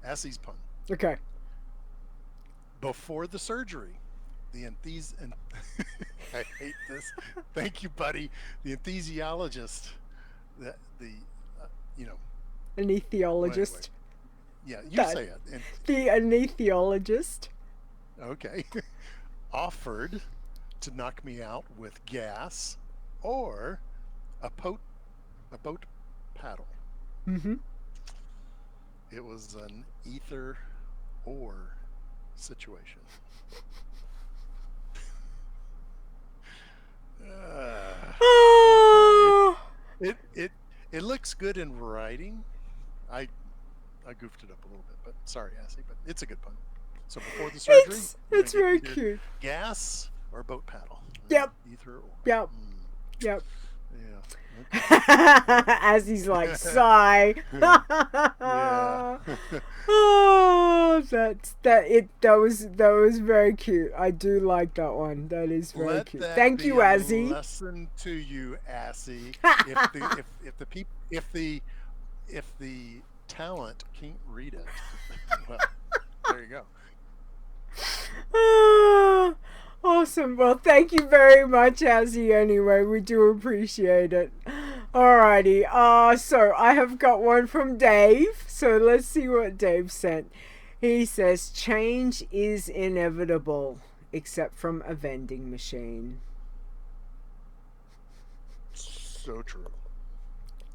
Assy's pun. Okay. Before the surgery, I hate this. Thank you, buddy. The anesthesiologist, Anesthesiologist. Yeah, you say it. The anesthesiologist. Okay. Offered to knock me out with gas or a boat paddle. Mm-hmm. It was an either or situation. It looks good in writing. I goofed it up a little bit, but sorry, Assy, but it's a good pun. So before the surgery, it's very cute. Gas or boat paddle. Yep. Either or. Yep. Yep. Yeah. Okay. As he's like, sigh. Yeah. Oh, that was very cute. I do like that one. That is very cute. Thank you, Azzy. Lesson to you, Assy. If the talent can't read it, well, there you go. Awesome. Well, thank you very much, Azzy. Anyway, we do appreciate it. Alrighty. So I have got one from Dave. So let's see what Dave sent. He says, change is inevitable. except from a vending machine. So true.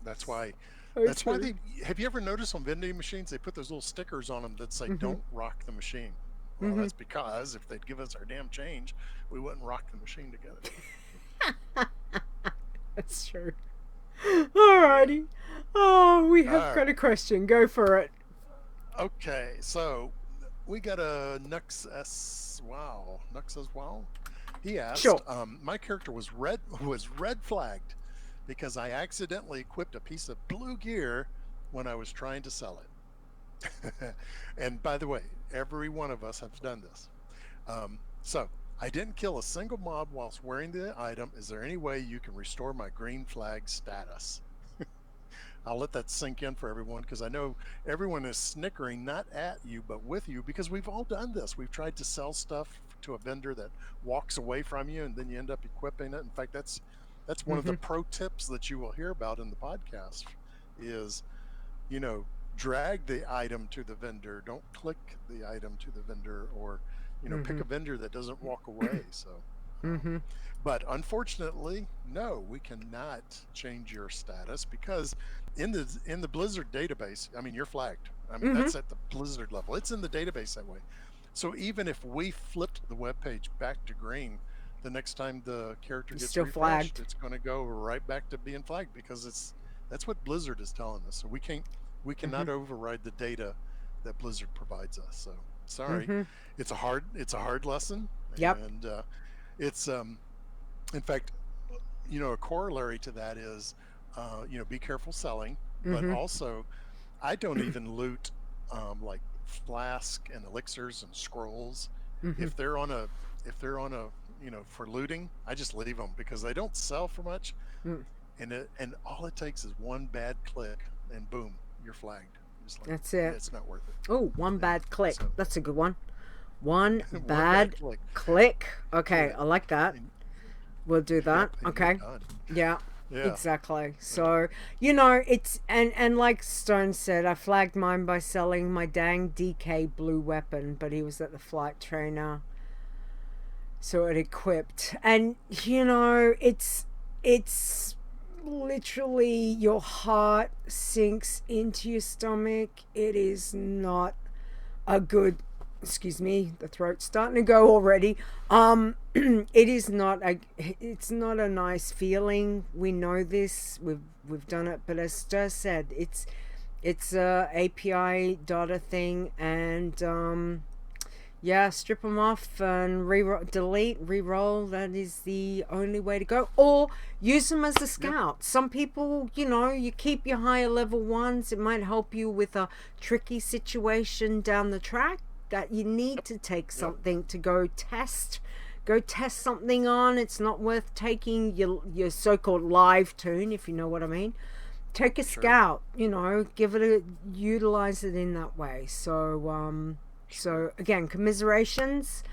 That's why. So That's why true. they. Have you ever noticed on vending machines they put those little stickers on them that say "Don't rock the machine"? Well, Mhm. that's because if they'd give us our damn change, we wouldn't rock the machine together. That's true. Alrighty. Oh, we have All got right. a question. Go for it. Okay, so we got a Nux S. Wow, Nux says wow. He asked, Sure. my character was red flagged because I accidentally equipped a piece of blue gear when I was trying to sell it. And by the way, every one of us has done this. So I didn't kill a single mob whilst wearing the item. Is there any way you can restore my green flag status? I'll let that sink in for everyone because I know everyone is snickering not at you but with you because we've all done this. We've tried to sell stuff to a vendor that walks away from you and then you end up equipping it. In fact, that's one of the pro tips that you will hear about in the podcast is, you know, drag the item to the vendor. Don't click the item to the vendor or, you know, pick a vendor that doesn't walk away. So but unfortunately, no, we cannot change your status because in the Blizzard database, I mean, you're flagged. I mean, that's at the Blizzard level. It's in the database that way. So even if we flipped the web page back to green, the next time the character gets still refreshed, flagged. it's going to go right back to being flagged because that's what Blizzard is telling us. So we cannot override the data that Blizzard provides us. So sorry, it's a hard lesson. Yep. And it's in fact, you know, a corollary to that is, you know, be careful selling, but also I don't even loot like flask and elixirs and scrolls. If they're on a, you know, for looting, I just leave them because they don't sell for much. And all it takes is one bad click and boom, you're flagged. Just like, That's it. yeah, it's not worth it. Oh, one bad click. So- That's a good one. One One bad click. click. Okay, Yeah. I like that. And- We'll do that. Yep, and Okay. you're done. Yeah. Yeah. Exactly. So, you know, it's and like Stone said, I flagged mine by selling my dang DK blue weapon, but he was at the flight trainer. So it equipped. And you know, it's literally your heart sinks into your stomach. It is not a good, excuse me, the throat's starting to go already. It's not a nice feeling. We know this. We've done it, but as Ster said, it's a API data thing, and yeah, strip them off and delete, re-roll. That is the only way to go. Or use them as a scout. Some people, you know, you keep your higher level ones. It might help you with a tricky situation down the track that you need to take something to go test something on. It's not worth taking your so-called live tune, if you know what I mean. Take a scout, you know, utilize it in that way. So again, commiserations.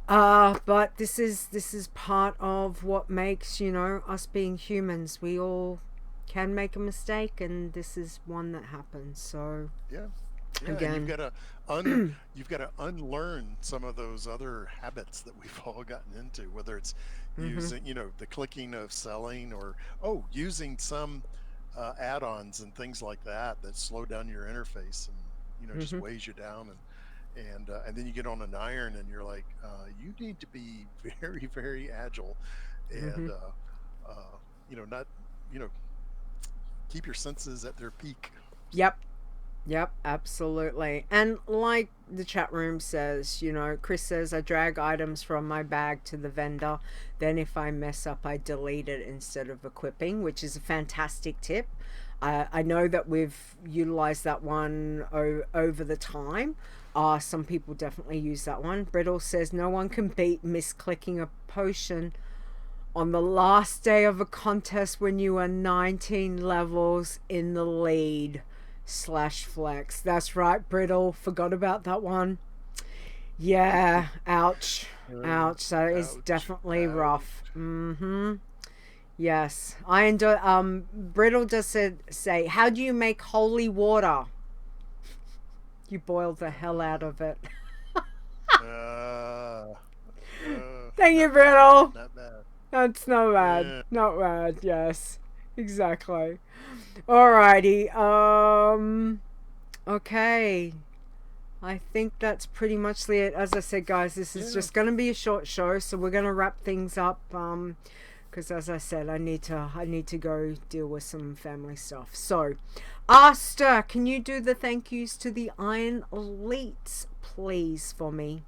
But this is part of what makes, you know, us being humans. We all can make a mistake, and this is one that happens. So Yeah, again, you've got to unlearn some of those other habits that we've all gotten into, whether it's using, you know, the clicking of selling or using some add-ons and things like that slow down your interface and, you know, just weighs you down and then you get on an iron and you're like, you need to be very, very agile and you know, not, you know, keep your senses at their peak. Yep, absolutely. And like the chat room says, you know, Chris says, I drag items from my bag to the vendor. Then if I mess up, I delete it instead of equipping, which is a fantastic tip. I know that we've utilized that one over the time. Some people definitely use that one. Brittle says, no one can beat misclicking a potion on the last day of a contest when you are 19 levels in the lead. /flex. That's right, Brittle. Forgot about that one. Yeah, ouch. Ouch. That is definitely rough. Yes. I enjoy Brittle just say, how do you make holy water? You boil the hell out of it. Thank you, Brittle. Not bad. That's not bad. Yeah. Not bad. Yes, exactly. Alrighty. Okay. I think that's pretty much it. As I said, guys, this is just going to be a short show, so we're going to wrap things up. Because as I said, I need to go deal with some family stuff. So, Ster, can you do the thank yous to the Iron Elites, please, for me?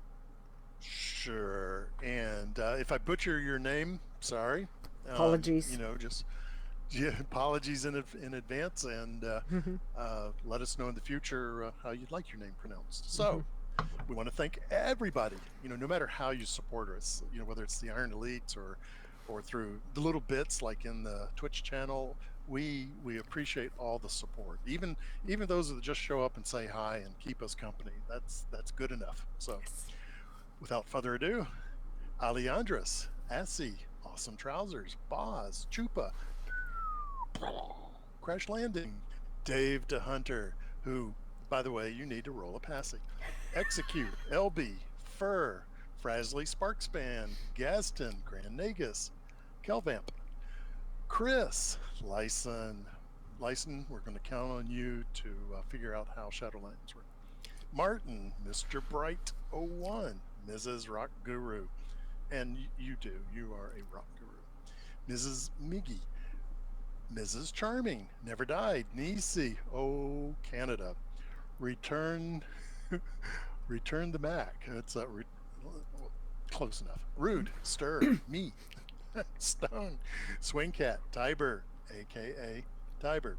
Sure. And if I butcher your name, sorry. Apologies. Apologies in advance, and let us know in the future how you'd like your name pronounced. So, we want to thank everybody. No matter how you support us, whether it's the Iron Elites or through the little bits like in the Twitch channel, we appreciate all the support. Even those that just show up and say hi and keep us company. That's good enough. So, without further ado, Alejandras, Assi, Awesome Trousers, Boz, Chupa, Crash Landing, Dave DeHunter, who, by the way, you need to roll a passing. Execute, LB, Fur, Frasley Sparkspan, Gaston, Grand Nagus, Kelvamp, Chris, Lyson, we're going to count on you to figure out how Shadowlands work. Martin, Mr. Bright 01, Mrs. Rock Guru, and you are a rock guru. Mrs. Miggy, Mrs. Charming, Never Died, Nisi, Canada, Return the Mac. It's close enough. Rude, Ster, me, Stone, Swingcat, Tiber, aka Tiber,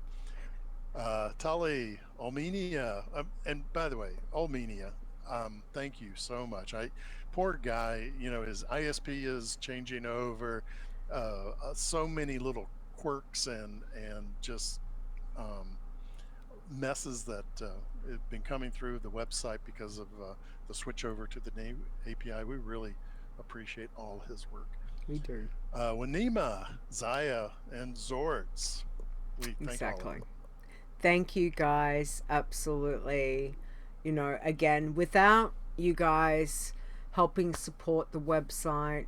Tully, Olmenia, and by the way, Olmenia, thank you so much. Poor guy, his ISP is changing over, so many little quirks and just messes that have been coming through the website because of the switch over to the new API. We really appreciate all his work. We do. Wanima, Zaya, and Zords. We thank all of them. Thank you, guys. Absolutely. Again, without you guys helping support the website,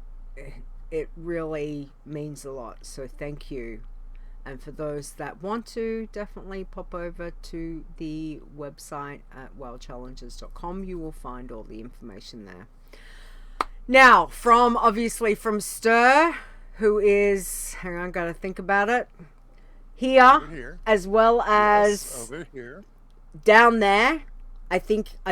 it really means a lot. So thank you. And for those that want to, definitely pop over to the website at wowchallenges.com. You will find all the information there. Now, from Ster, who is, hang on, gotta think about it, here. As well as over here, down there. I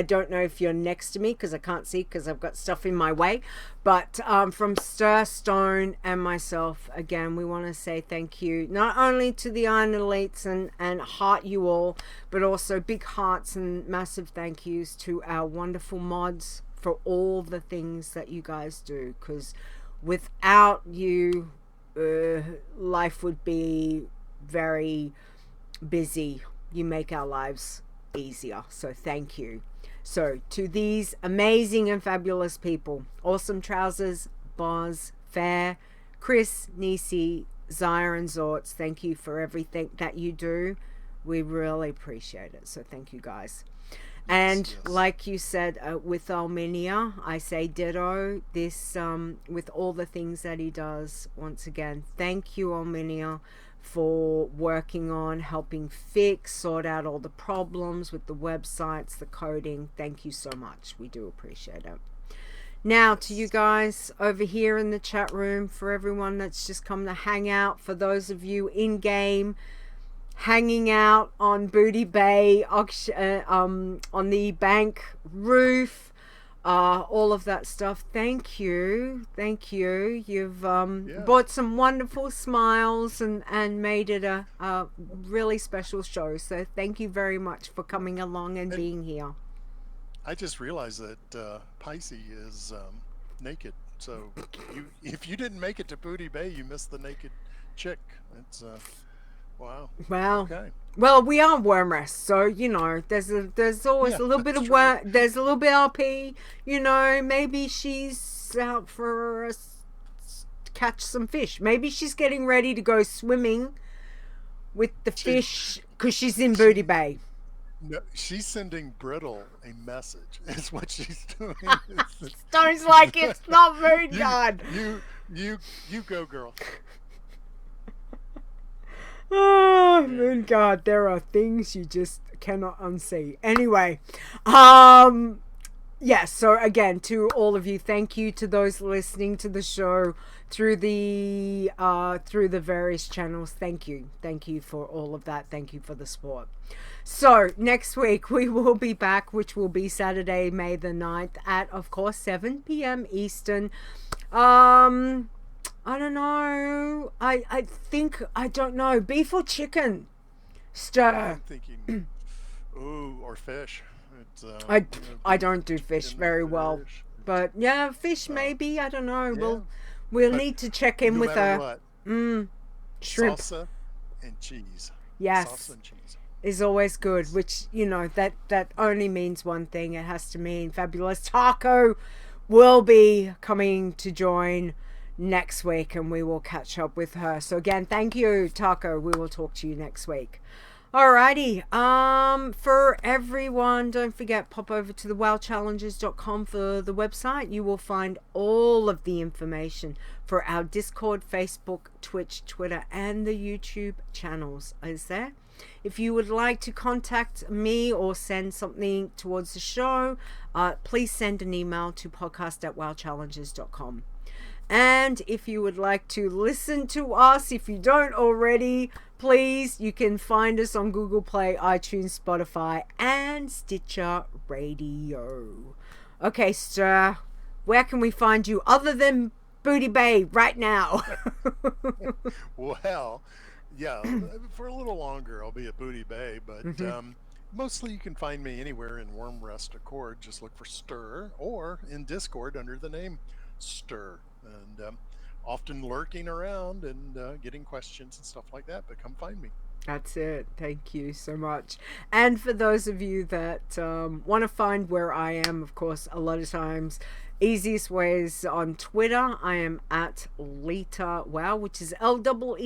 don't know if you're next to me because I can't see because I've got stuff in my way. But from Ster, Stone, and myself, again, we want to say thank you not only to the Iron Elites and heart you all, but also big hearts and massive thank yous to our wonderful mods for all the things that you guys do. Because without you, life would be very busy. You make our lives easier, so thank you. So to these amazing and fabulous people, Awesome Trousers, Boz, Fair, Chris, Nisi, Zaya, and Zorts, thank you for everything that you do. We really appreciate it, so thank you guys. And like you said, with Alminia, I say ditto. This with all the things that he does, once again, thank you, Alminia, for working on helping sort out all the problems with the websites, the coding. Thank you so much. We do appreciate it. Now to you guys over here in the chat room, for everyone that's just come to hang out, for those of you in game hanging out on Booty Bay, on the bank roof, all of that stuff. Thank you. You've brought some wonderful smiles and made it a really special show. So thank you very much for coming along and being here. I just realized that Pisces is naked. So if you didn't make it to Booty Bay, you missed the naked chick. It's wow. Okay. Well, we are Wormrest, so there's always a little bit of work. There's a little bit RP. Maybe she's out for catch some fish. Maybe she's getting ready to go swimming with the fish because she's in Booty Bay. No, she's sending Brittle a message. Is what she's doing. Stone's like, it's not Moon you, God. you go, girl. Oh, Moon God, there are things you just cannot unsee. Anyway, yes, so again, to all of you, thank you to those listening to the show through the various channels. Thank you for all of that. Thank you for the support. So next week we will be back, which will be Saturday, May the 9th at, of course, 7 p.m. Eastern. I don't know. I think, I don't know. Beef or chicken? Ster. I'm thinking, ooh, or fish. It's, I don't do fish chicken or very well, fish. but yeah, fish maybe. I don't know. Yeah, We'll but need to check in no with matter her. what, Shrimp, salsa and cheese. yes, Salsa and cheese. is always good. Yes. Which, you know, that only means one thing. It has to mean Fabulous Taco will be coming to join next week, and we will catch up with her. So again, thank you, Taco. We will talk to you next week. Alrighty, for everyone, don't forget, pop over to the wowchallenges.com for the website. You will find all of the information for our Discord, Facebook, Twitch, Twitter, and the YouTube channels is there. If you would like to contact me or send something towards the show, please send an email to podcast@wowchallenges.com. And if you would like to listen to us, if you don't already, please, you can find us on Google Play, iTunes, Spotify, and Stitcher Radio. Okay, Ster, where can we find you other than Booty Bay right now? Well, yeah, for a little longer, I'll be at Booty Bay, but mostly you can find me anywhere in Worm Rest Accord. Just look for Ster, or in Discord under the name Ster. And often lurking around and getting questions and stuff like that, but come find me. That's it. Thank you so much. And for those of you that want to find where I am, of course, a lot of times, easiest ways on Twitter, I am at Leeta WoW, which is LEETAWOW.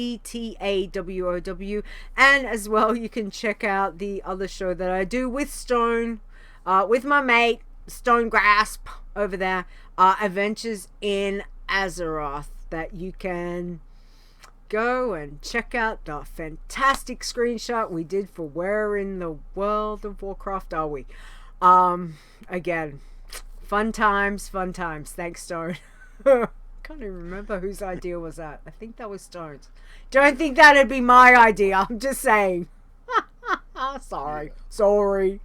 And as well, you can check out the other show that I do with Stone, with my mate, Stone Grasp, over there, Adventures in Azeroth, that you can go and check out the fantastic screenshot we did for Where in the World of Warcraft Are We. Again, fun times. Thanks, Stone. Can't even remember whose idea was that. I think that was Stone's. Don't think that'd be my idea. I'm just saying. Sorry. Alrighty.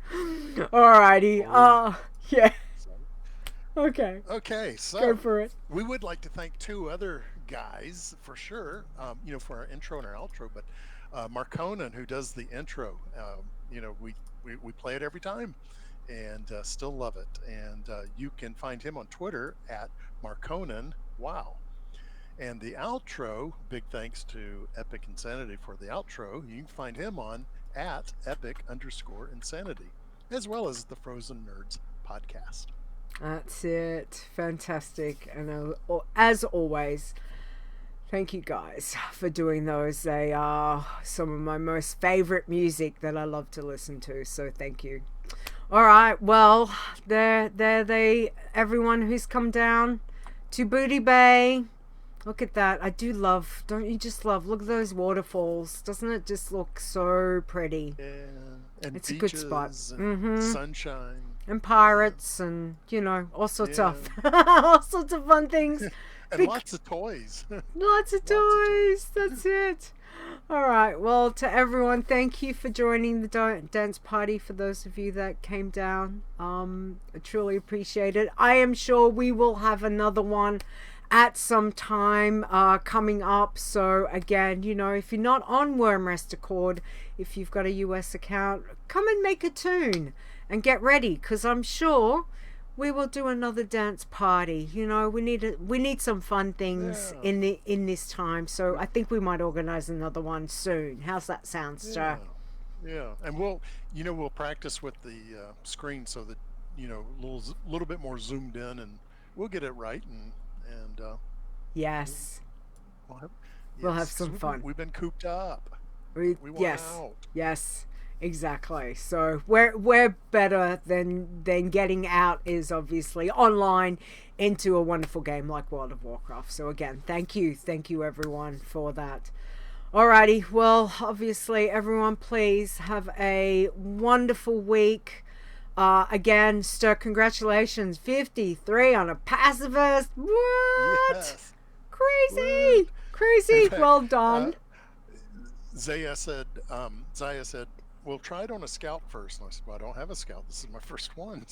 Yeah. Okay, so go for it. We would like to thank two other guys for sure, for our intro and our outro, but Marconan, who does the intro, we play it every time and still love it. And you can find him on Twitter at Marconan Wow. And the outro, big thanks to Epic Insanity for the outro. You can find him on at Epic_Insanity, as well as the Frozen Nerds podcast. That's it. Fantastic. And as always, thank you guys for doing those. They are some of my most favorite music that I love to listen to. So thank you. All right. Well, there they, everyone who's come down to Booty Bay. Look at that. I do love, don't you just love, look at those waterfalls. Doesn't it just look so pretty? Yeah. And it's a good spot. And sunshine. And pirates, and all sorts of all sorts of fun things. And lots of toys. Lots of toys. That's it. All right. Well, to everyone, thank you for joining the dance party. For those of you that came down, I truly appreciate it. I am sure we will have another one at some time coming up. So again, if you're not on Worm Rest Accord, if you've got a US account, come and make a tune. And get ready, because I'm sure we will do another dance party. We need some fun things in this time. So I think we might organize another one soon. How's that sound, Ster? Yeah. And we'll practice with the screen so that a little bit more zoomed in, and we'll get it right. And yes, we'll have some fun. We've been cooped up. We want out. Yes. Exactly. So we're better than getting out is obviously online into a wonderful game like World of Warcraft. So again, thank you everyone for that. Alrighty, well, obviously everyone please have a wonderful week. Again, Ster, congratulations, 53 on a pacifist. What? Yes. Crazy! What? Crazy! fact, Well done. Zaya said, "Well, try it on a scout first." And I said, "Well, I don't have a scout. This is my first one."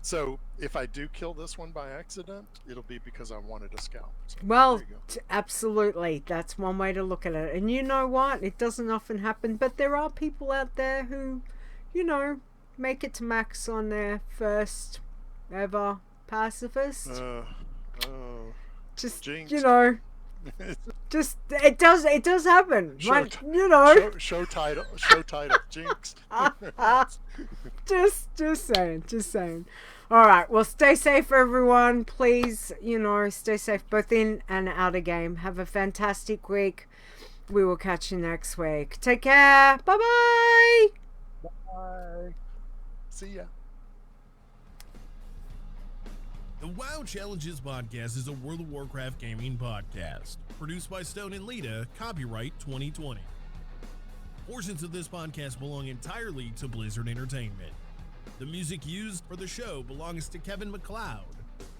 So if I do kill this one by accident, it'll be because I wanted a scout. So, Well, there you go. absolutely. That's one way to look at it. And you know what? It doesn't often happen, but there are people out there who, make it to max on their first ever pacifist. Oh, Just, jinxed. just it does happen. Show, show title, jinx. just saying. All right, well, stay safe, everyone. Please, stay safe both in and out of game. Have a fantastic week. We will catch you next week. Take care. Bye-bye. Bye. See ya. The WoW Challenges podcast is a World of Warcraft gaming podcast. Produced by Stone and Leeta, copyright 2020. Portions of this podcast belong entirely to Blizzard Entertainment. The music used for the show belongs to Kevin MacLeod,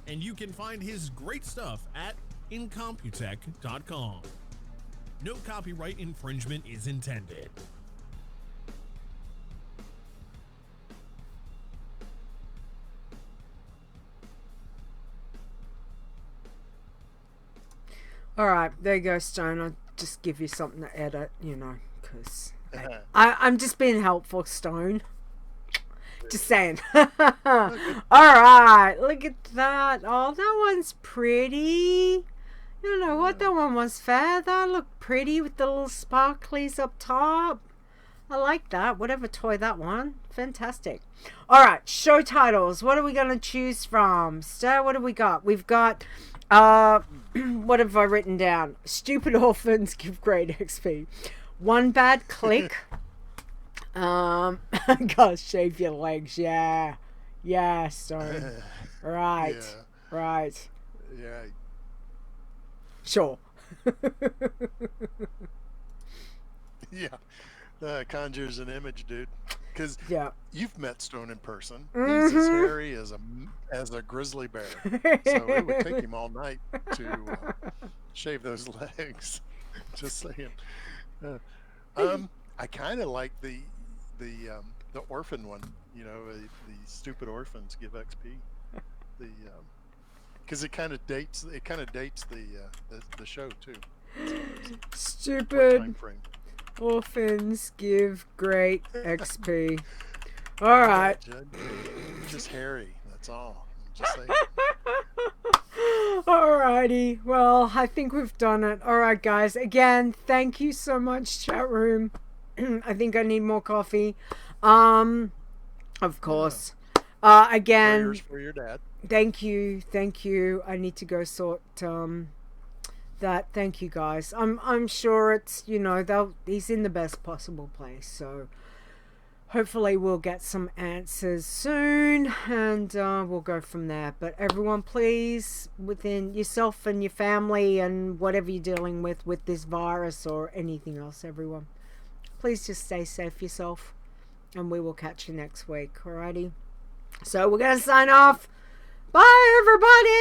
and you can find his great stuff at incomputech.com. No copyright infringement is intended. Alright, there you go, Stone. I'll just give you something to edit, because I'm just being helpful, Stone. Just saying. Alright, look at that. Oh, that one's pretty. You know what? That one was fair. That looked pretty with the little sparklies up top. I like that. Whatever toy that one. Fantastic. Alright, show titles. What are we going to choose from? Ster, what have we got? We've got... what have I written down? Stupid orphans give great XP. One bad click. Gotta shave your legs. Yeah, Stone. Right, Yeah. right. Yeah. Sure. Yeah. Conjures an image, dude. Because you've met Stone in person. Mm-hmm. He's as hairy as a grizzly bear. So it would take him all night to shave those legs. Just saying. I kind of like the orphan one. The stupid orphans give XP. Because it kind of dates the show too. Stupid time frame. orphans give great XP. All right. Just hairy. That's all. I'm just saying. Alrighty. Well, I think we've done it. Alright, guys. Again, thank you so much, chat room. I think I need more coffee. Of course. Again. Prayers for your dad. Thank you. I need to go sort that. Thank you, guys. I'm sure it's he's in the best possible place. So hopefully we'll get some answers soon, and we'll go from there. But everyone, please, within yourself and your family and whatever you're dealing with this virus or anything else, everyone, please just stay safe yourself, and we will catch you next week. Alrighty. So we're gonna sign off. Bye, everybody.